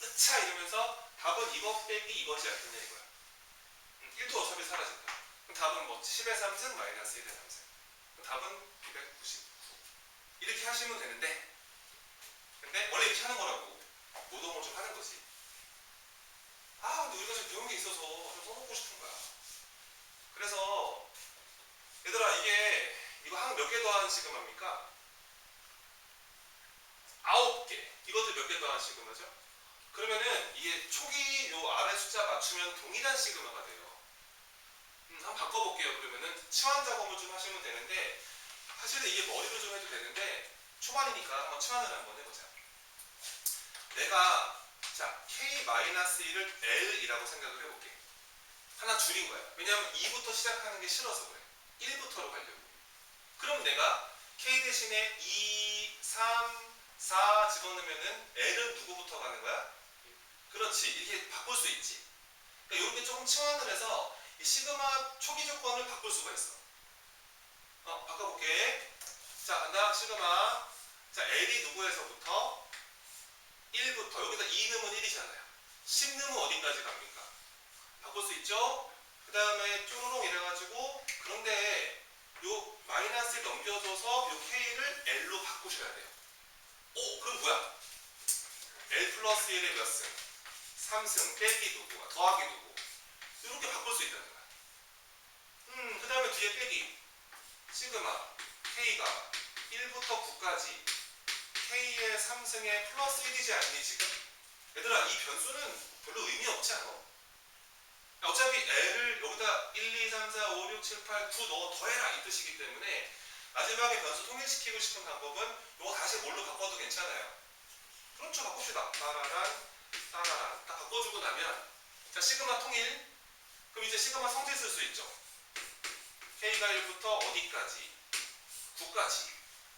으차 이러면서 답은 이거 빼기 이거지 않겠냐 이거야. 1도 어차피 사라진다. 그럼 답은 뭐 10의 3승 마이너스 1의 3승. 그럼 답은 299. 이렇게 하시면 되는데 근데 원래 이렇게 하는 거라고 노동을 좀 하는 거지. 근데 우리가 좀 배운 게 있어서 좀 써먹고 싶은 거야. 그래서 얘들아 이게 이거 한 몇 개 더한 시그마입니까? 시그마죠? 그러면은 이게 초기 요 아래 숫자 맞추면 동일한 시그마가 돼요. 한번 바꿔볼게요. 그러면은 치환 작업을 좀 하시면 되는데 사실은 이게 머리로 좀 해도 되는데 초반이니까 한번 치환을 한번 해보자. 내가 자 K-1을 L이라고 생각을 해볼게. 하나 줄인 거야. 왜냐하면 2부터 시작하는 게 싫어서 그래. 1부터로 가려고. 그럼 내가 K 대신에 2, 3, 4 집어넣으면은 L은 누구부터 가는 거야? 그렇지. 이렇게 바꿀 수 있지. 그러니까 이렇게 조금 치환을 해서 이 시그마 초기 조건을 바꿀 수가 있어. 바꿔볼게. 자, 간다. 시그마. 자, L이 누구에서부터? 1부터. 여기다 2 넣으면 1이잖아요. 10 넣으면 어디까지 갑니까? 바꿀 수 있죠? 그 다음에 쪼로롱 이래가지고 그런데 요 마이너스에 넘겨줘서 요 K를 L로 바꾸셔야 돼요. 오, 그럼 뭐야? L 플러스 1의 몇 승? 3승 빼기 누구가 더하기 누구? 이렇게 바꿀 수 있다는 거야. 그 다음에 뒤에 빼기 시그마 K가 1부터 9까지 K의 3승에 플러스 1이지 않니 지금? 얘들아 이 변수는 별로 의미 없지 않아? 어차피 L을 여기다 1, 2, 3, 4, 5, 6, 7, 8, 9 넣어 더해라 이 뜻이기 때문에 마지막에 변수 통일시키고 싶은 방법은 이거 다시 뭘로 바꿔도 괜찮아요. 그렇죠. 바꿉시다. 따라란 따라란 딱 바꿔주고 나면 자 시그마 통일 그럼 이제 시그마 성질 쓸 수 있죠. K가 1부터 어디까지? 9까지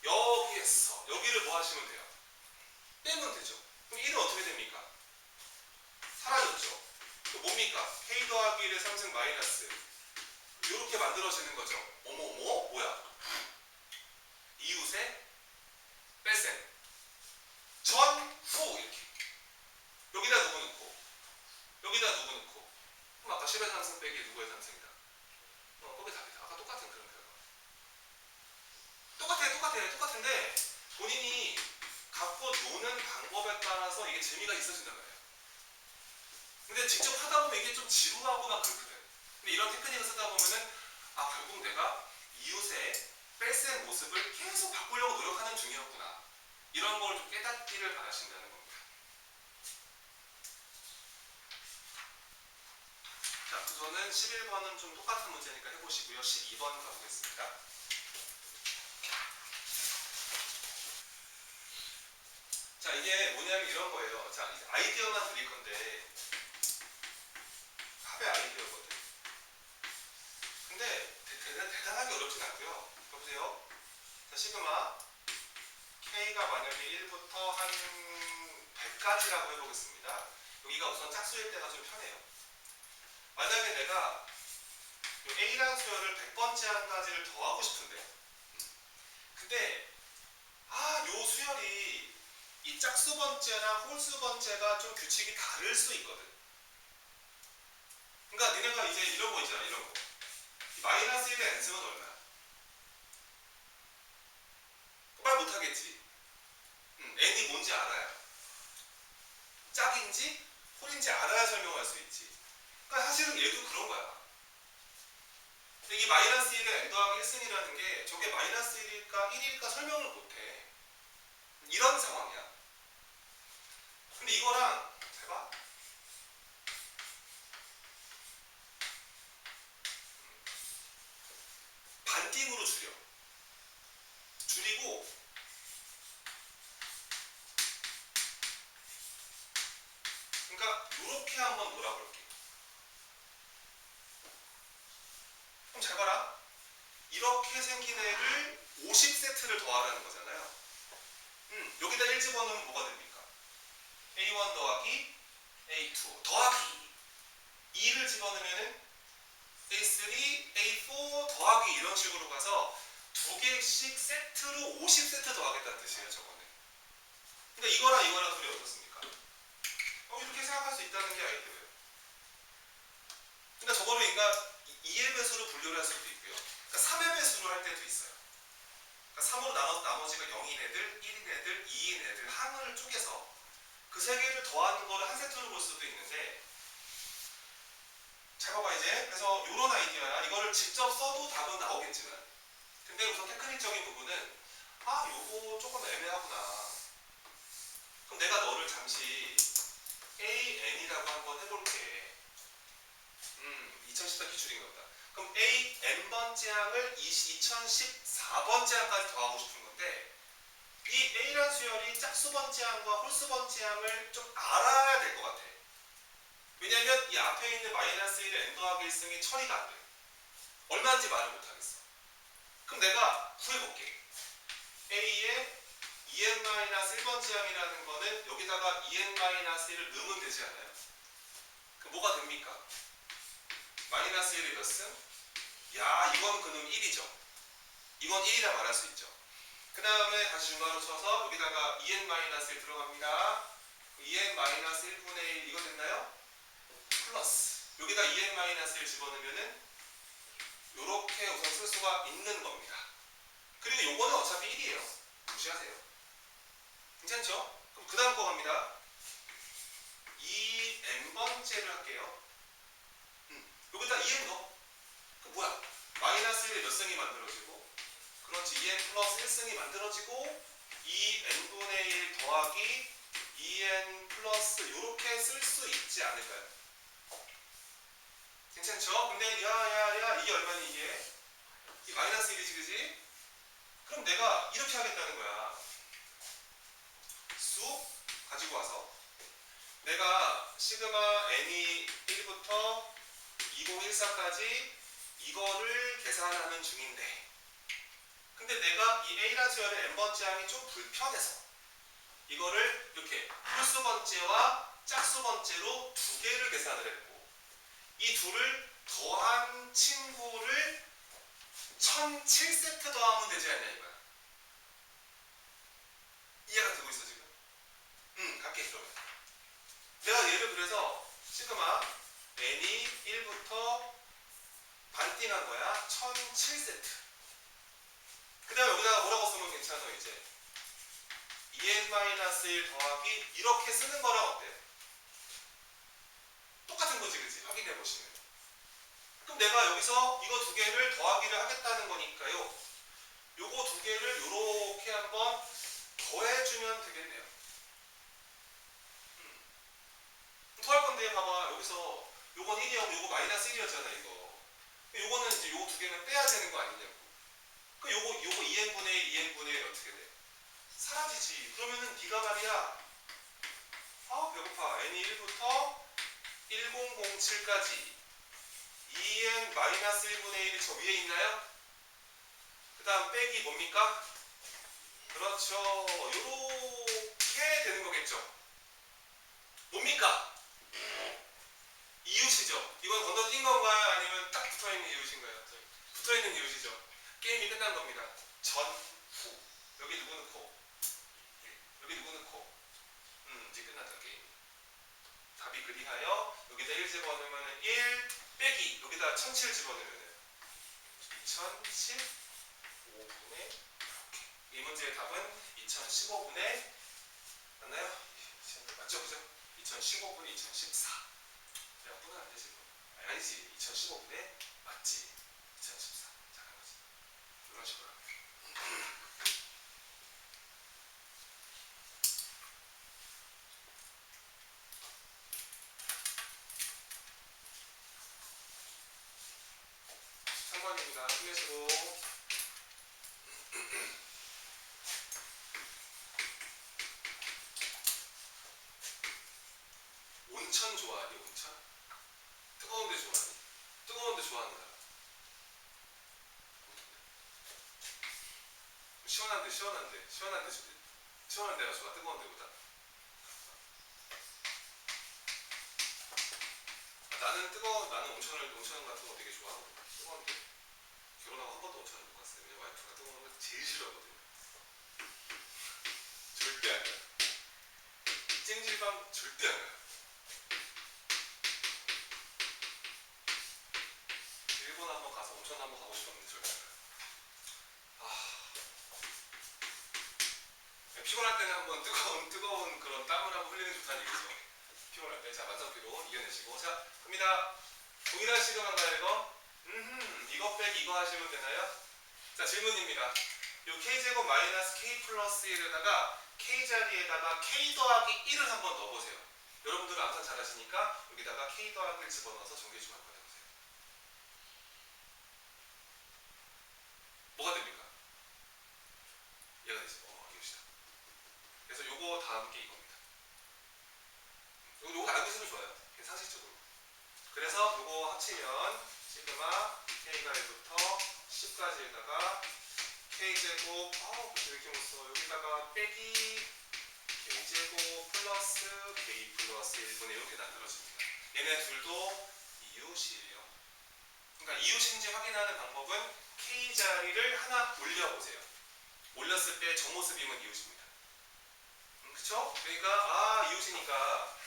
여기에서 여기를 뭐 하시면 돼요? 빼면 되죠. 그럼 1은 어떻게 됩니까? 사라졌죠. 그 뭡니까? K 더하기 1의 3승 마이너스 이렇게 만들어지는 거죠. 어머 뭐야? 이웃의 뺄셈 전후 이렇게 여기다 누구 넣고 여기다 누구 넣고 그럼 아까 10의 3승 빼기 누구의 3승이다. 그게 답이다. 아까 똑같은 그런 결과. 똑같은데 본인이 갖고 노는 방법에 따라서 이게 재미가 있어진단 말이에요. 근데 직접 하다 보면 이게 좀 지루하고 막 그렇거든. 근데 이런 테크닉을 쓰다 보면은 결국 내가 이웃의 뺄셈 모습을 계속 바꾸려고 노력하는 중이었구나. 이런 걸 좀 깨닫기를 바라신다는 겁니다. 자, 우선은 11번은 좀 똑같은 문제니까 해보시고요. 12번 가보겠습니다. 자, 이게 뭐냐면 이런 거예요. 자, 이제 아이디어만 드릴 건데 합의 아이디어거든. 근데 대단하게 어렵진 않고요. 보세요. 자, 시그마 K가 만약에 1부터 한 100까지라고 해보겠습니다. 여기가 우선 짝수일 때가 좀 편해요. 만약에 내가 A라는 수열을 100번째 한까지를 더하고 싶은데 근데 요 수열이 이 짝수 번째랑 홀수 번째가 좀 규칙이 다를 수 있거든. 그러니까 니네가 이제 이런 거 있잖아. 이런 거. 마이너스 1의 n승은 얼마야? 말 못하겠지. n이 뭔지 알아야. 짝인지 홀인지 알아야 설명할 수 있지. 그러니까 사실은 얘도 그런 거야. 이 마이너스 1의 n 더하기 1승이라는 게 저게 마이너스 1일까 1일까 설명을 못해. 이런 상황이야. 근데 이거랑 잘 봐. 반띵으로 줄이고 그러니까 이렇게 한번 놀아볼게. 그럼 잘 봐라. 이렇게 생긴 애를 50세트를 더하라는 거잖아요. 여기다 1 집어넣으면 뭐가 됩니까? A1 더하기 A2 더하기 2를 집어넣으면 A3, A4 더하기 이런 식으로 가서 두 개씩 세트로 50세트 더하겠다는 뜻이에요. 저거는. 그러니까 이거랑 둘이 어떻습니까? 이렇게 생각할 수 있다는 게 아이디어예요. 그러니까 저거를 그러니까 2의 배수로 분류를 할 수도 있고요. 그러니까 3의 배수로 할 때도 있어요. 그러니까 3으로 나눠서 나머지가 0인 애들, 1인 애들, 2인 애들 항을 쪼개서 그 세 개를 더하는 거를 한 세트로 볼 수도 있는데 잘 봐봐 이제. 그래서 이런 아이디어야. 이거를 직접 써도 답은 나오겠지만 근데 우선 테크닉적인 부분은 요거 조금 애매하구나. 그럼 내가 너를 잠시 n이라고 한번 해볼게. 2014 기출인가 보다. 그럼 A n번째 항을 2014번째 항까지 더하고 싶은 건데 이 A란 수열이 짝수번째 항과 홀수번째 항을 좀 알아야 될 것 같아. 왜냐면 이 앞에 있는 마이너스 1의 n 더하기 1승이 처리가 안 돼. 얼마인지 말을 못하겠어. 그럼 내가 구해볼게. A의 2n-1번째 항이라는 거는 여기다가 2n-1을 넣으면 되지 않아요? 그럼 뭐가 됩니까? 마이너스 1의 몇 승? 야, 이건 그놈 1이죠. 이건 1이라 말할 수 있죠. 그 다음에 다시 중괄호 쳐서 여기다가 2n-1 들어갑니다. 2n-1분의 1 이거 됐나요? 플러스 여기다 2n-1 집어넣으면은 요렇게 우선 쓸 수가 있는 겁니다. 그리고 요거는 어차피 1이에요. 무시하세요. 괜찮죠? 그럼 그 다음 거 갑니다. 2n번째를 할게요. 여기다 2n 넣어. 그 뭐야? 마이너스 1의 몇 승이 만들어지고 그렇지 2n 플러스 1승이 만들어지고 2n분의 1 더하기 2n 플러스 요렇게 쓸 수 있지 않을까요? 괜찮죠? 근데 야야야 이게 얼마니 이게? 이 마이너스 1이지 그지? 그럼 내가 이렇게 하겠다는 거야. 수 가지고 와서 내가 시그마 n이 1부터 2014까지 이거를 계산하는 중인데 근데 내가 이 A란 수열의 n번째 항이 좀 불편해서 이거를 이렇게 홀수번째와 짝수번째로 두 개를 계산을 했고 이 둘을 더한 친구를 1007세트 더하면 되지 않냐 이거야. 이해가 되고 있어 지금? 갈게 그러면. 내가 얘를 그래서 시그마 n이 1부터 반띵한 거야. 1007세트. 그 다음에 여기다가 뭐라고 쓰면 괜찮아 이제 2n-1 더하기 이렇게 쓰는 거랑 어때? 똑같은 거지 그치? 확인해 보시면. 그럼 내가 여기서 이거 두 개를 더하기를 하겠다는 거니까요. 요거 두 개를 요렇게 한번 더해주면 되겠네요. 더할 건데 봐봐 여기서 요건 1이었고 요거 마이너스 1이었잖아 이거. 요거는 이제 요거 두 개는 빼야 되는 거 아니냐고. 그 요거 2n분의 1, 2n분의 1 어떻게 돼? 사라지지. 그러면은 B가 말이야. 배고파. n이 1부터 1007까지 2n-1분의 1이 저 위에 있나요? 그 다음 빼기 뭡니까? 그렇죠. 요렇게 되는 거겠죠. 뭡니까? 이웃이죠. 이건 건너뛴 건가요? 아니면 딱 붙어있는 이웃인가요? 붙어있는 이웃이죠. 게임이 끝난 겁니다. 전, 후. 여기 누구 넣고? 여기 누구 넣고? 이제 끝났다 게임. 답이 그리하여 여기다 1 집어넣으면 1 빼기 여기다 1007 집어넣으면 2015분의 이 문제의 답은 2015분의 맞나요? 맞죠? 그죠? 2015분이 2014 몇 분은 안 되지 아니지 2015분에 맞지 2014 잘한 거지 이런 식으로 하면 3번입니다. 힘내시고 온천 좋아하니? 온천? 뜨거운 데 좋아하니? 뜨거운 데 좋아하는 사람 시원한 데가 좋아? 뜨거운 데보다? 나는 온천 같은 거 되게 좋아하거든. 뜨거운 데 결혼하고 한 번도 온천을 못 갔어요. 왜냐면 와이프가 뜨거운 거 제일 싫어하거든요. 절대 안 가. 찜질방 절대 안 가. 일본 한번 가서 온천 한번 가고 싶었는데 절대 안 가. 피곤할 때는 한번 뜨거운 그런 땀을 한번 흘리는 게 좋다는 얘기죠. 피곤할 때. 자, 만성피로 이겨내시고. 자, 갑니다. 동일한 시그마인가요, 이거? 이거 빼기 이거 하시면 되나요? 자, 질문입니다. 요 k제곱 마이너스 k 플러스 1에다가 k 자리에다가 k 더하기 1을 한번 넣어보세요. 여러분들 암산 잘하시니까 여기다가 K 더하기를 집어넣어서 정규주만 꺼내보세요. 뭐가 됩니까? 얘가 되지. 이것이다. 그래서 요거 다음 게 이겁니다. 요거 알고 있으면 좋아요. 상식적으로. 그래서 요거 합치면 시그마 K가 1부터 10까지에다가 K제곱 왜 이렇게 못 써? 여기다가 빼기 K제곱 플러스 K 플러스 1분의 이렇게 만들어집니다. 얘네 둘도 이웃이에요. 그러니까 이웃인지 확인하는 방법은 K 자리를 하나 올려보세요. 올렸을 때 저 모습이면 이웃입니다. 그쵸? 그러니까 이웃이니까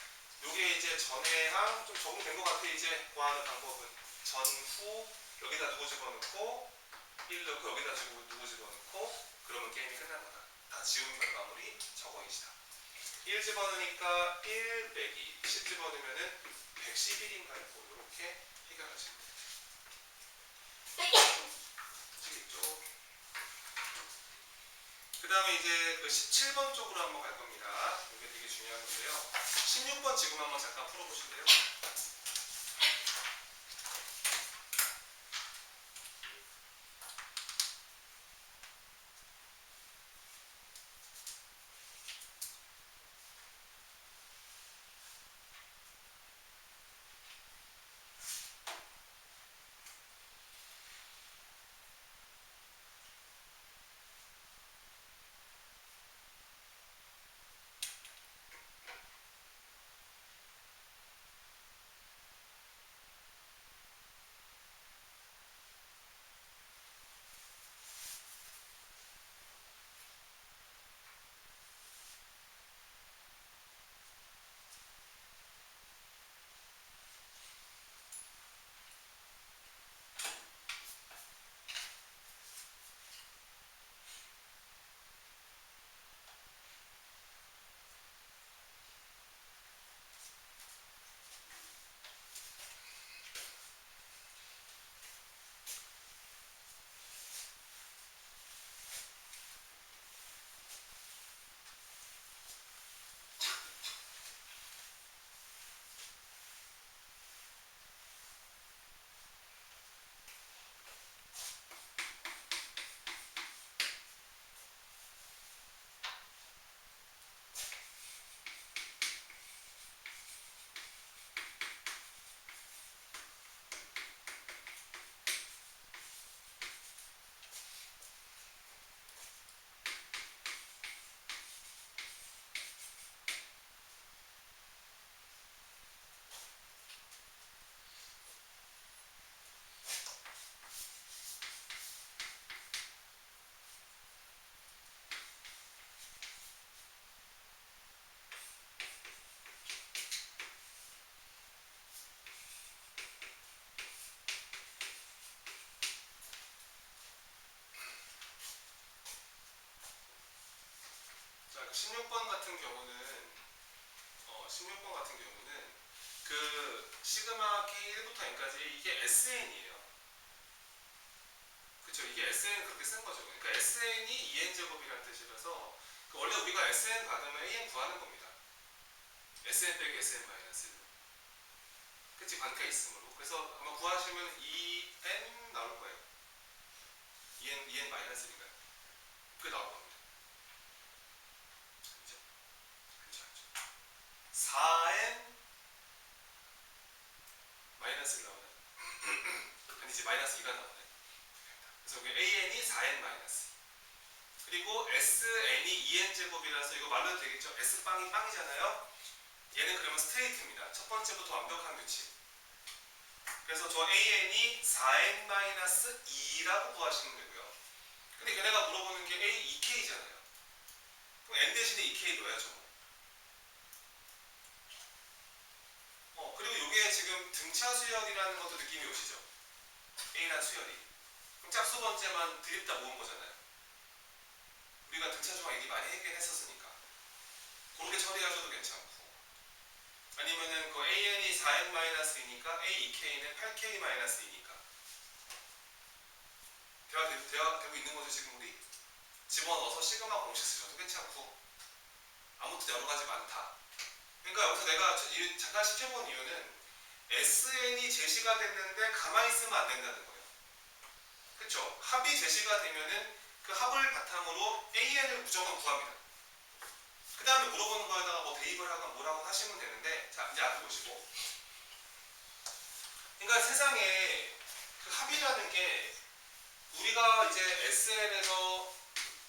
요게 이제 전해항 좀 적응된 것 같아. 이제 구하는 방법은 전후 여기다 누구 집어넣고 1 넣고 여기다 누구 집어넣고 그러면 게임이 끝난 거다. 다 지운 결과물이 저거이시다. 1 집어넣으니까 1 빼기 10 집어넣으면은 111인가요? 이렇게 해결하시면 돼요. 아시겠죠? 그 다음에 이제 그 17번 쪽으로 한번 갈 겁니다. 이게 되게 중요한 건데요. 16번 지금 한번 잠깐 풀어보실래요? 자, 16번 같은 경우는 16번 같은 경우는 그 시그마 K 1부터 N까지 이게 SN이에요. 그쵸? 이게 SN 그렇게 쓴 거죠. 그러니까 SN이 2N제곱이라는 뜻이라서 원래 우리가 SN 받으면 AN 구하는 겁니다. SN 빼기 SN 마이너스 1. 그치? 관계가 있으므로. 그래서 아마 구하시면 2N 나올 거예요. 2N 마이너스 1인가요? 그게 나올 겁니다. 그죠? 그렇죠. 4N 마이너스 1 나오나요? 아니지, 마이너스 2가 나오네. 그래서 여기 AN이 4N 마이너스. 그리고 SN이 2N제곱이라서 이거 말로 해도 되겠죠? S빵이 빵이잖아요? 얘는 그러면 스트레이트입니다. 첫 번째부터 완벽한 규칙. 그래서 저 AN이 4N-2라고 구하시면 되고요. 근데 걔네가 물어보는 게 A, 2K잖아요. 그럼 N 대신에 2K 넣어야죠. 그리고 이게 지금 등차 수열이라는 것도 느낌이 오시죠? A란 수열이. 그럼 짝수 번째만 드립다 모은 거잖아요. 우리가 등차 중앙 얘기 많이 했긴 했었으니까. 그렇게 처리하셔도 괜찮고. 아니면은 그 AN이 4N-2니까 A2K는 8K-2니까. 대화 되고 있는 거죠, 지금 우리? 집어넣어서 시그마 공식 쓰셔도 괜찮고. 아무튼 여러 가지 많다. 그러니까 여기서 내가 잠깐 시켜본 이유는 SN이 제시가 됐는데 가만히 있으면 안 된다는 거예요. 그쵸? 합이 제시가 되면은 그 합을 바탕으로 AN을 무조건 구합니다. 그 다음에 물어보는 거에다가 뭐 대입을 하거나 뭐라고 하시면 되는데, 자, 이제 앞에 보시고. 그러니까 세상에 그 합이라는 게 우리가 이제 SN에서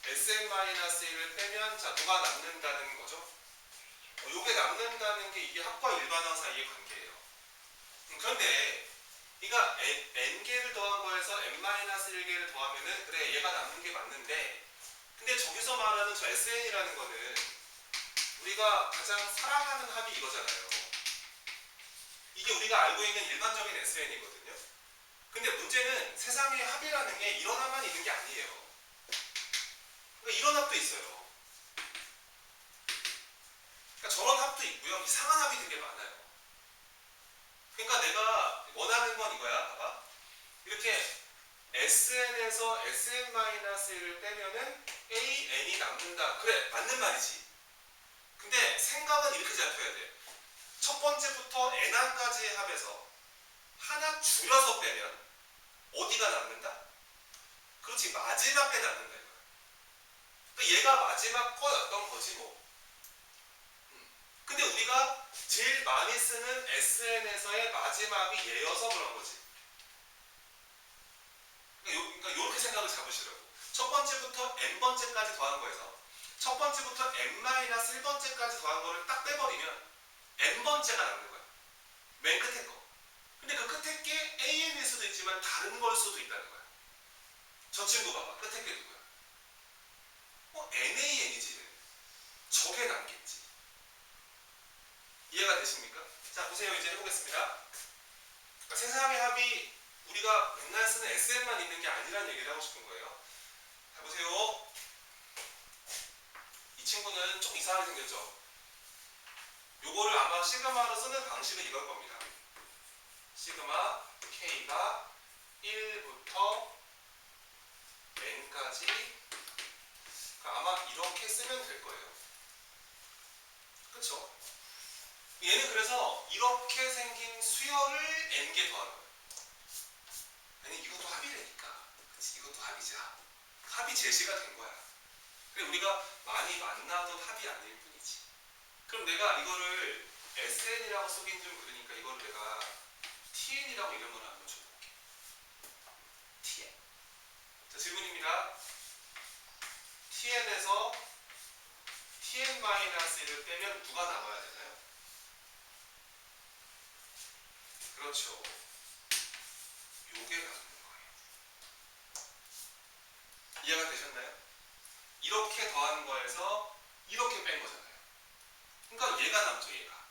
SN-1을 빼면 자, 누가 남는다는 거죠? 요게 남는다는 게 이게 합과 일반항 사이의 관계예요. 그런데 그러니까 n개를 더한 거에서 n-1개를 더하면은 그래 얘가 남는 게 맞는데, 근데 저기서 말하는 저 SN이라는 거는 우리가 가장 사랑하는 합이 이거잖아요. 이게 우리가 알고 있는 일반적인 SN이거든요. 근데 문제는 세상에 합이라는 게 이런 합만 있는 게 아니에요. 그러니까 이런 합도 있어요. 그러니까 저런 합도 있고요. 이상한 합이 되게 많아요. 그러니까 내가 원하는 건 이거야. 봐봐. 이렇게 SN에서 SN-1을 빼면은 AN이 남는다. 그래, 맞는 말이지. 근데 생각은 이렇게 잡혀야 돼. 첫 번째부터 N항까지의 합에서 하나 줄여서 빼면 어디가 남는다? 그렇지, 마지막에 남는다 이거야. 그러니까 얘가 마지막 거였던 거지 뭐. 근데 우리가 제일 많이 쓰는 SN에서의 마지막이 얘여서 그런 거지. 그러니까 이렇게 생각을 잡으시라고. 첫 번째부터 n번째까지 더한 거에서 첫 번째부터 n-1번째까지 더한 거를 딱 빼버리면 n번째가 남는 거야. 맨 끝에 거. 근데 그 끝에 게 AN일 수도 있지만 다른 걸 수도 있다는 거야. 저 친구 봐봐. 끝에 게 누구야? NAN이지. 저게 남겠지. 이해가 되십니까? 자, 보세요. 이제 해보겠습니다. 그러니까 세상의 합이 우리가 맨날 쓰는 SN만 있는 게 아니라는 얘기를 하고 싶은 거예요. 자, 보세요. 이 친구는 좀 이상하게 생겼죠? 요거를 아마 시그마로 쓰는 방식은 이걸 겁니다. 시그마 K가 1부터 N까지, 그러니까 아마 이렇게 쓰면 될 거예요. 그쵸? 얘는 그래서 이렇게 생긴 수열을 N개 더하는 거예요. 아니 이것도 합이라니까. 그치? 이것도 합이자. 합이 제시가 된 거야. 근데 우리가 많이 만나던 합이 아닐 뿐이지. 그럼 내가 이거를 SN이라고 쓰긴 좀 그러니까 이거를 내가 TN이라고 이름을 한번 줘볼게. TN. 자, 질문입니다. TN에서 TN-1을 빼면 누가 남아야 되나요? 그렇죠. 요게 남는 거예요. 이해가 되셨나요? 이렇게 더한 거에서 이렇게 뺀 거잖아요. 그러니까 얘가 남죠, 얘가.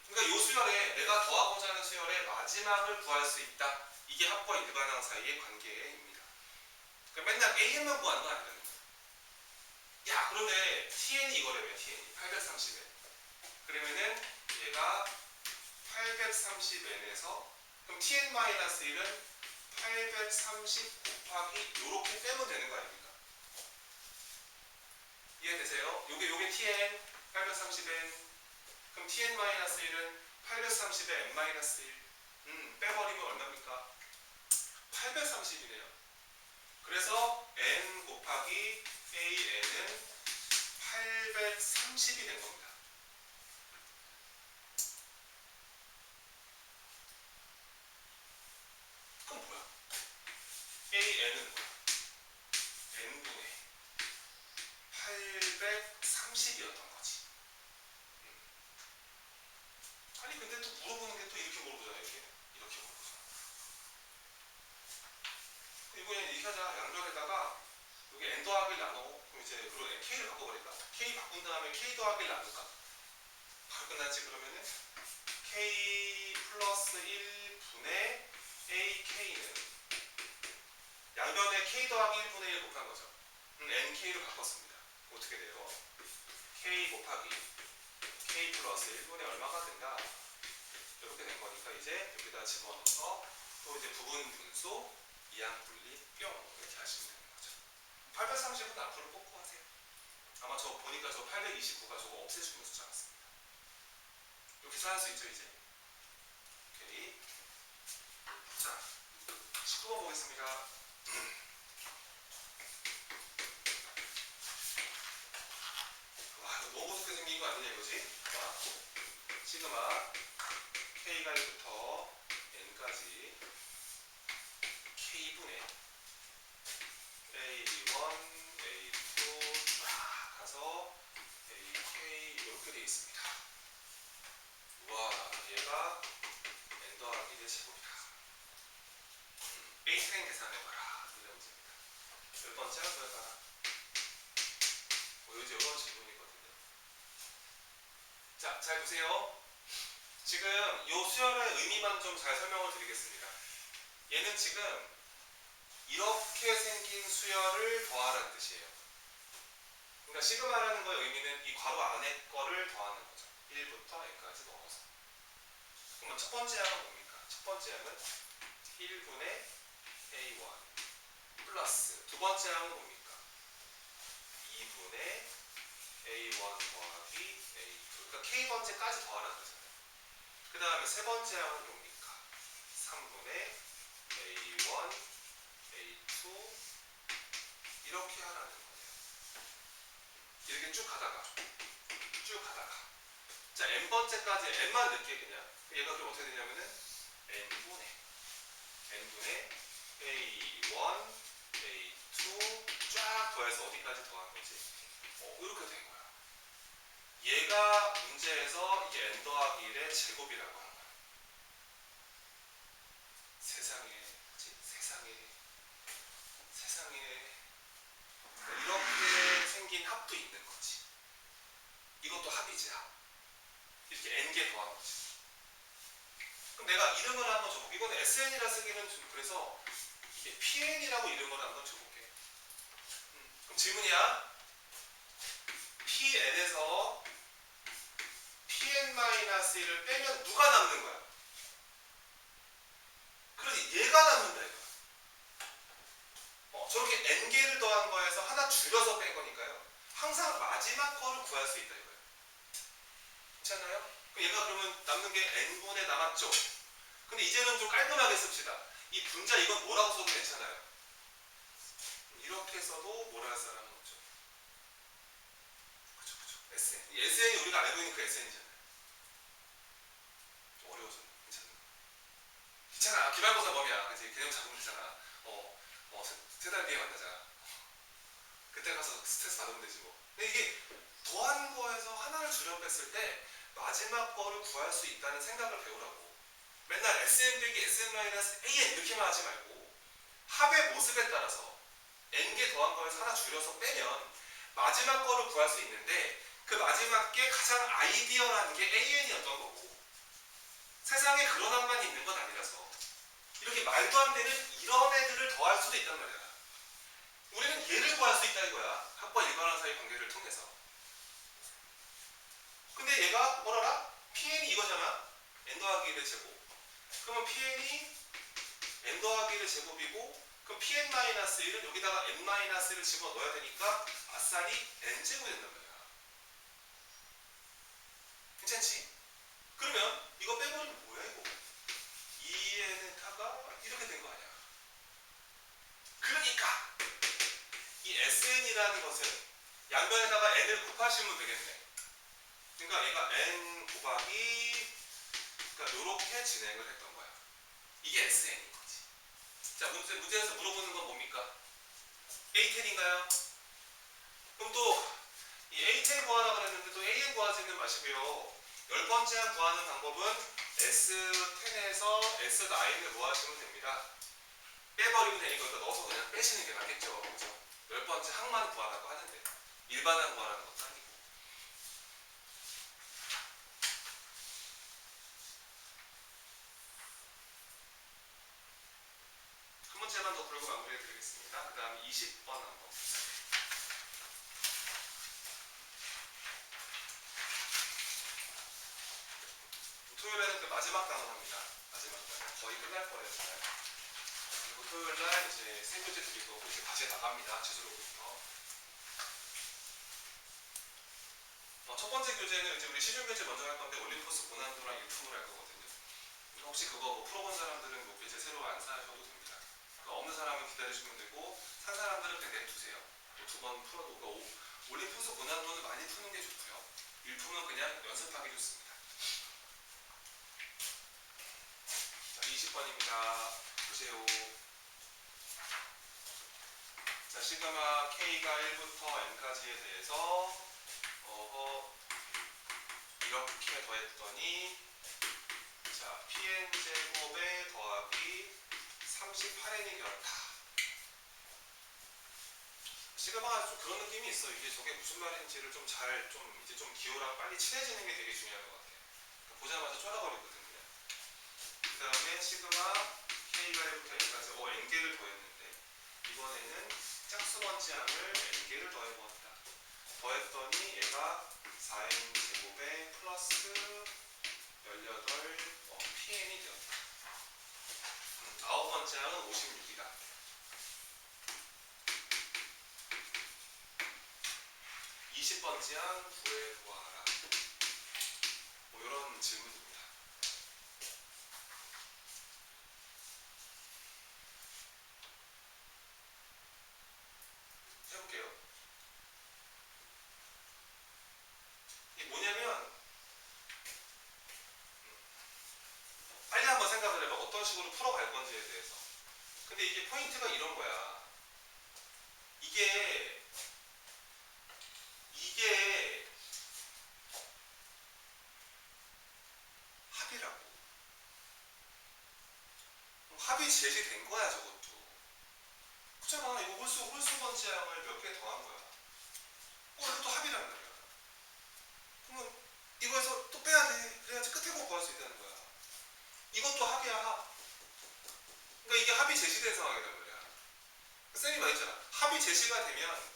그러니까 요 수열에 내가 더하고자 하는 수열의 마지막을 구할 수 있다. 이게 합과 일반항 사이의 관계입니다. 그러니까 맨날 AN만 구하는 건 아니라는 거예요. 야, 그런데 TN이 이거래요. TN이 830N. 그러면은 얘가 830N에서 그럼 TN-1은 830 곱하기 요렇게 빼면 되는 거 아닙니까? 이해되세요? 요게 TN 830N. 그럼 TN-1은 830의 N-1. 빼버리면 얼마입니까? 830이네요. 그래서 N 곱하기 AN은 830이 된 겁니다. 그럼 뭐야? AN은 뭐야? N분의 830이었던 거지. 아니 근데 또 물어보는 게 또 이렇게 물어보잖아요. 이렇게 물어보잖아. 이번에 이렇게 하자. 양변에다가 여기 N 더하기를 나눠. 그럼 이제 그리고 K를 바꿔버릴까? K 바꾼 다음에 K 더하기를 나눌까? 바로 끝났지. 그러면은 K 플러스 1분의 AK는 양변에 K 더하기 1분의 1 곱한 거죠. NK로 바꿨습니다. 어떻게 돼요? K 곱하기 K 플러스 1분의 얼마가 된다? 이렇게 된 거니까 이제 여기다 집어넣어서 또 이제 부분 분수 이항 분리 뿅 이렇게 하시면 되는 거죠. 830은 앞으로 뽑고 하세요. 아마 저 보니까 저 829가 저거 없애주는 숫자 같습니다. 이렇게 계산할 수 있죠, 이제. 오케이. 자, 19번 보겠습니다. 와, 이거 너무 무섭게 생긴 거 아니냐, 이거지? 자, 시그마 K가 1부터 N까지 K분의 A1, A2 쫙 가서 AK 이렇게 되어 있습니다. 와, 얘가 N 더하기 1의 제곱이다. A10 계산해봐라. 이런 문제입니다. 열 번째 한번 요즘 이런 질문이거든요. 자, 잘 보세요. 지금 이 수열의 의미만 좀 잘 설명을 드리겠습니다. 얘는 지금 이렇게 생긴 수열을 더하라는 뜻이에요. 그러니까 시그마라는 거의 의미는 이 괄호 안에 거를 더하는 거죠. 1부터 n까지 넣어서. 그러면 첫 번째 항은 뭡니까? 첫 번째 항은 1분의 A1 플러스 두 번째 항은 뭡니까? 2분의 A1 더하기 A2. 그러니까 K번째까지 더하라는 거잖아요. 그 다음에 세 번째 항은 뭡니까? 3분의 A1, A2 이렇게 하라는 거예요. 이렇게 쭉 가다가 자, n번째까지 n만 넣게 그냥 얘가 그럼 어떻게 되냐면은 n분의 A1, A2 쫙 더해서 어디까지 더한 거지? 이렇게 된 거야. 얘가 문제에서 이게 n 더하기 1의 제곱이라고 하는 거야. 세상에, 그치? 세상에 이렇게 생긴 합도 있는 거지. 이것도 합이지, 합. 이렇게 n개 더한 거지. 그럼 내가 이름을 한번 줘볼게. 이건 SN이라 쓰기는 좀 그래서 이게 PN이라고 이름을 한번 줘볼게. 그럼 질문이야. PN에서 PN-1을 빼면 누가 남는 거야? 그러지, 얘가 남는다 이거야. 저렇게 n개를 더한 거에서 하나 줄여서 뺀 거니까요. 항상 마지막 거를 구할 수 있다 이거예요. 괜찮아요? 얘가 그러면 남는 게 n분의 남았죠. 근데 이제는 좀 깔끔하게 씁시다. 이 분자 이건 뭐라고 써도 괜찮아요. 이렇게 써도 뭐라 할 사람은 없죠. 그쵸. SN. 이 SN이 우리가 알고 있는 그 SN이잖아요. 좀 어려워서 괜찮아. 기말고사 범위야. 그치? 개념 잡으면 되잖아. 세 달 뒤에 만나자. 그때 가서 스트레스 받으면 되지 뭐. 근데 이게 더한 거에서 하나를 줄여 뺐을 때 마지막 거를 구할 수 있다는 생각을 배우라고. 맨날 SN 빼기 SN-AN 이렇게만 하지 말고 합의 모습에 따라서 n개 더한 거에서 하나 줄여서 빼면 마지막 거를 구할 수 있는데 그 마지막 게 가장 아이디어라는 게 AN이었던 거고 세상에 그런 합만 있는 건 아니라서 이렇게 말도 안 되는 이런 애들을 더할 수도 있단 말이야. 우리는 얘를 구할 수 있다 이거야. 합과 일반항 사이 관계를 통해서. 근데 얘가 뭘 알아? PN이 이거잖아. n 더하기 1의 제곱. 그러면 PN이 n 더하기 1의 제곱이고 그럼 PN-1은 여기다가 n-를 집어넣어야 되니까 아싸리 n제곱이 된단 말이야. 괜찮지? 그러면 이거 빼버리면 뭐야 이거? 2n타가 이렇게 된 거 아니야. 그러니까 이 SN이라는 것은 양변에다가 n을 곱하시면 되겠네. 그러니까 얘가 n 곱하기 그러니까 이렇게 진행을 했던 거야. 이게 SN인 거지. 자, 문제에서 물어보는 건 뭡니까? A10인가요? 그럼 또 이 A10 구하라 그랬는데 또 AN 구하지는 마시고요. 10번째 항 구하는 방법은 S10에서 S9을 구하시면 됩니다. 빼버리면 되니까 넣어서 그냥 빼시는 게 낫겠죠. 그죠? 10번째 항만 구하라고 하는데 일반 항 구하라는 것도 아니고. 한 문제만 더 풀고 마무리해 드리겠습니다. 그 다음 20번 한번. 토요일에는 그 마지막 단원합니다. 마지막 단원. 거의 끝날 거예요. 그리고 토요일날 이제 생교제 드릴 거고 이제 과제 나갑니다. 제주로부터. 첫 번째 교재는 이제 우리 시중 교재 먼저 할 건데 올림포스 고난도랑 일품을 할 거거든요. 혹시 그거 뭐 풀어본 사람들은 뭐 교재 새로 안 사셔도 됩니다. 그러니까 없는 사람은 기다리시면 되고 산 사람들은 그냥 내두세요. 두 번 풀어도 올림포스 고난도는 많이 푸는 게 좋고요. 일품은 그냥 연습하기 좋습니다. 자, 20번입니다. 보세요. 자, 시그마 K가 1부터 N까지에 대해서 이렇게 더했더니 자, PN제곱의 더하기 38N이 되었다. 시그마가 좀 그런 느낌이 있어. 이게 저게 무슨 말인지를 이제 좀 기호랑 빨리 친해지는 게 되게 중요한 것 같아요. 그러니까 보자마자 쫄아버리거든요. 그 다음에 시그마 K가 1부터 N까지 N개를 더했는데 이번에는 짝수번지항을 N개를 더해보았다. 더했더니 얘가 4N제곱에 플러스 18 PN이 되었다. 9번째 항은 56이다. 20번째 항 구해보아라. 뭐 이런 질문입니다. 해볼게요. 이게 뭐냐면 빨리 한번 생각을 해봐. 어떤 식으로 풀어갈 건지에 대해서. 근데 이게 포인트가 이런 거야. 이게 합이라고. 합이 제시된 거야 저것도. 그렇잖아. 이거 홀수 번지항을 몇 개 더한 거야. 이것도 합이란 말이야. 그러면 이거에서 또 빼야 돼. 그래야지 끝에 거 구할 수 있다는 거야. 이것도 합이야 합. 그러니까 이게 합이 제시된 상황이란 말이야. 쌤이 말했잖아. 합이 제시가 되면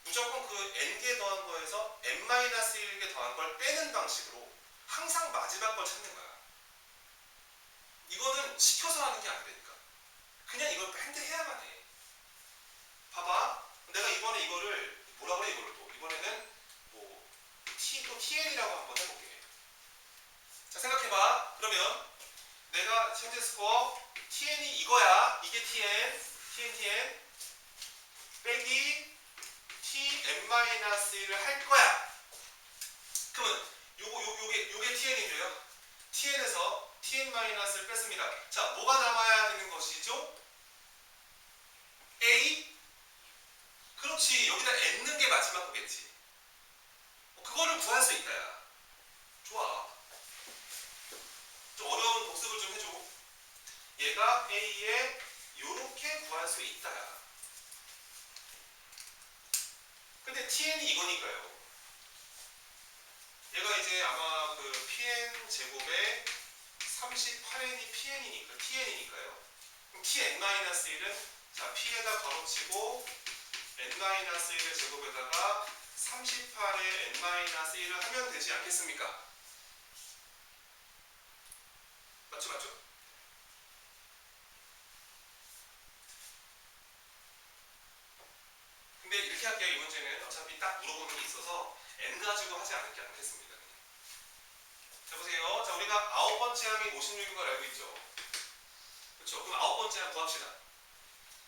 무조건 그 n개 더한 거에서 n-1개 더한 걸 빼는 방식으로 항상 마지막 걸 찾는 거야. 이거는 시켜서 하는 게 아니라니까. 그냥 이걸 핸드해야만 해. 봐봐. 내가 이번에 이거를 뭐라 그래 이거를 또 이번에는 뭐 또 TN이라고 한번 해볼게. 자 생각해봐. 그러면 내가 현재 스코어 TN이 이거야. 이게 TN 빼기 TN-1을 할 거야. 그러면 요게 TN이고요. TN에서 TN-를 뺐습니다. 자, 뭐가 남아야 되는 것이죠? A? 그렇지. 여기다 N는 게 마지막 거겠지. 그거를 구할 수 있다, 야. 좋아. 좀 어려운 복습을 좀 해줘. 얘가 A에 요렇게 구할 수 있다, 야. 근데 TN이 이거니까요. 얘가 이제 아마 그 PN 제곱에 38N이 PN이니까, TN이니까요. 그럼 TN-1은 자, P에다 걸어치고 N-1의 제곱에다가 38의 N-1을 하면 되지 않겠습니까? 맞죠? 근데 이렇게 할게요. 이 문제는 어차피 딱 물어보는 게 있어서 N 가지고 하지 않겠습니다. 자, 보세요. 자, 우리가 9번째 항이 56인 걸 알고 있죠? 그렇죠? 그럼 9번째 항 구합시다.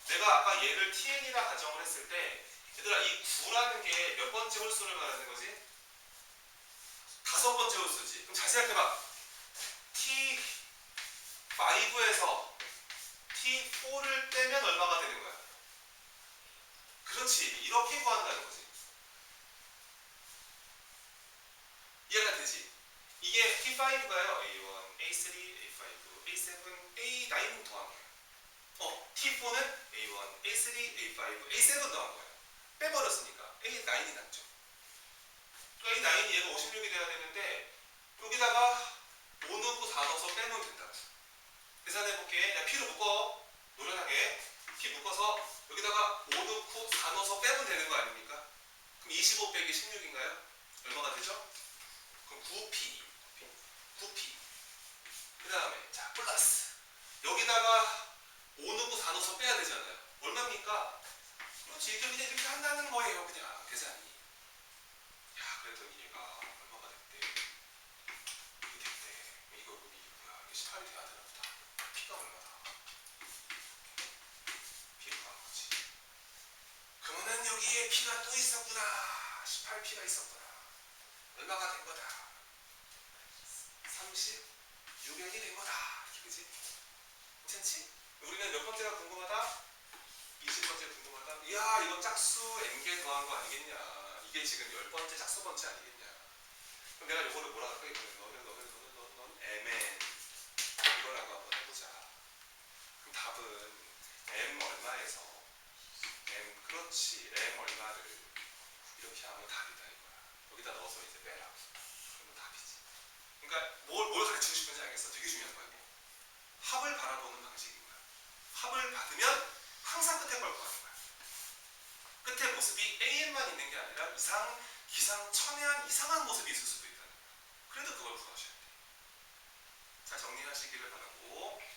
내가 아까 얘를 TN이라 가정을 했을 때 얘들아 이 9라는 게 몇 번째 홀수를 말하는 거지? 5번째 홀수지. 그럼 잘 생각해봐. T5에서 T4를 빼면 얼마가 되는 거야? 그렇지. 이렇게 구한다는 거지. 이해가 되지? 이게 T5가요. A1, A3, A5, A7, A9 더한 거야. T4는 A1, A3, A5, A7 더한 거야. 빼버렸으니까 A9이 났죠. 그러니까 A9이 얘가 56이 돼야 되는데 여기다가 5 넣고 4 넣어서 빼면 된다고. 계산해볼게. 야, P로 묶어. 노련하게. P 묶어서 여기다가 5 넣고 4 넣어서 빼면 되는 거 아닙니까? 그럼 25 빼기 16인가요? 얼마가 되죠? 그럼 9P. 그 다음에 자 플러스 여기다가 5 넣고 4 넣어서 빼야 되잖아요. 얼마입니까? 그렇지. 그냥 이렇게 한다는 거예요. 그냥 계산이. 야, 그랬더니 얘가 P가 또 있었구나. 18P가 있었구나. 얼마가 된 거다. 36N이 된 거다. 그지? 괜찮지? 우리는 몇 번째가 궁금하다? 20번째 궁금하다? 이야, 이건 짝수 n개 더한 거 아니겠냐. 이게 지금 10번째 짝수 번째 아니겠냐. 그럼 내가 요거를 뭐라 할까? 이거는 너는 mn 이거라고 한번 해보자. 그럼 답은 m 얼마에서 m 그렇지 m 얼마를 이렇게 하면 답이다 이거야. 여기다 넣어서 이제 빼라. 그러면 답이지. 그러니까 뭘 가르치고 싶은지 알겠어. 되게 중요한 거야. 합을 바라보는 방식인 거야. 합을 받으면 항상 끝에 걸 구하는 거야. 끝에 모습이 AN만 있는 게 아니라 이상, 기상, 첨예한 이상한 모습이 있을 수도 있다는 거야. 그래도 그걸 구하셔야 돼. 자, 정리하시기를 바라고.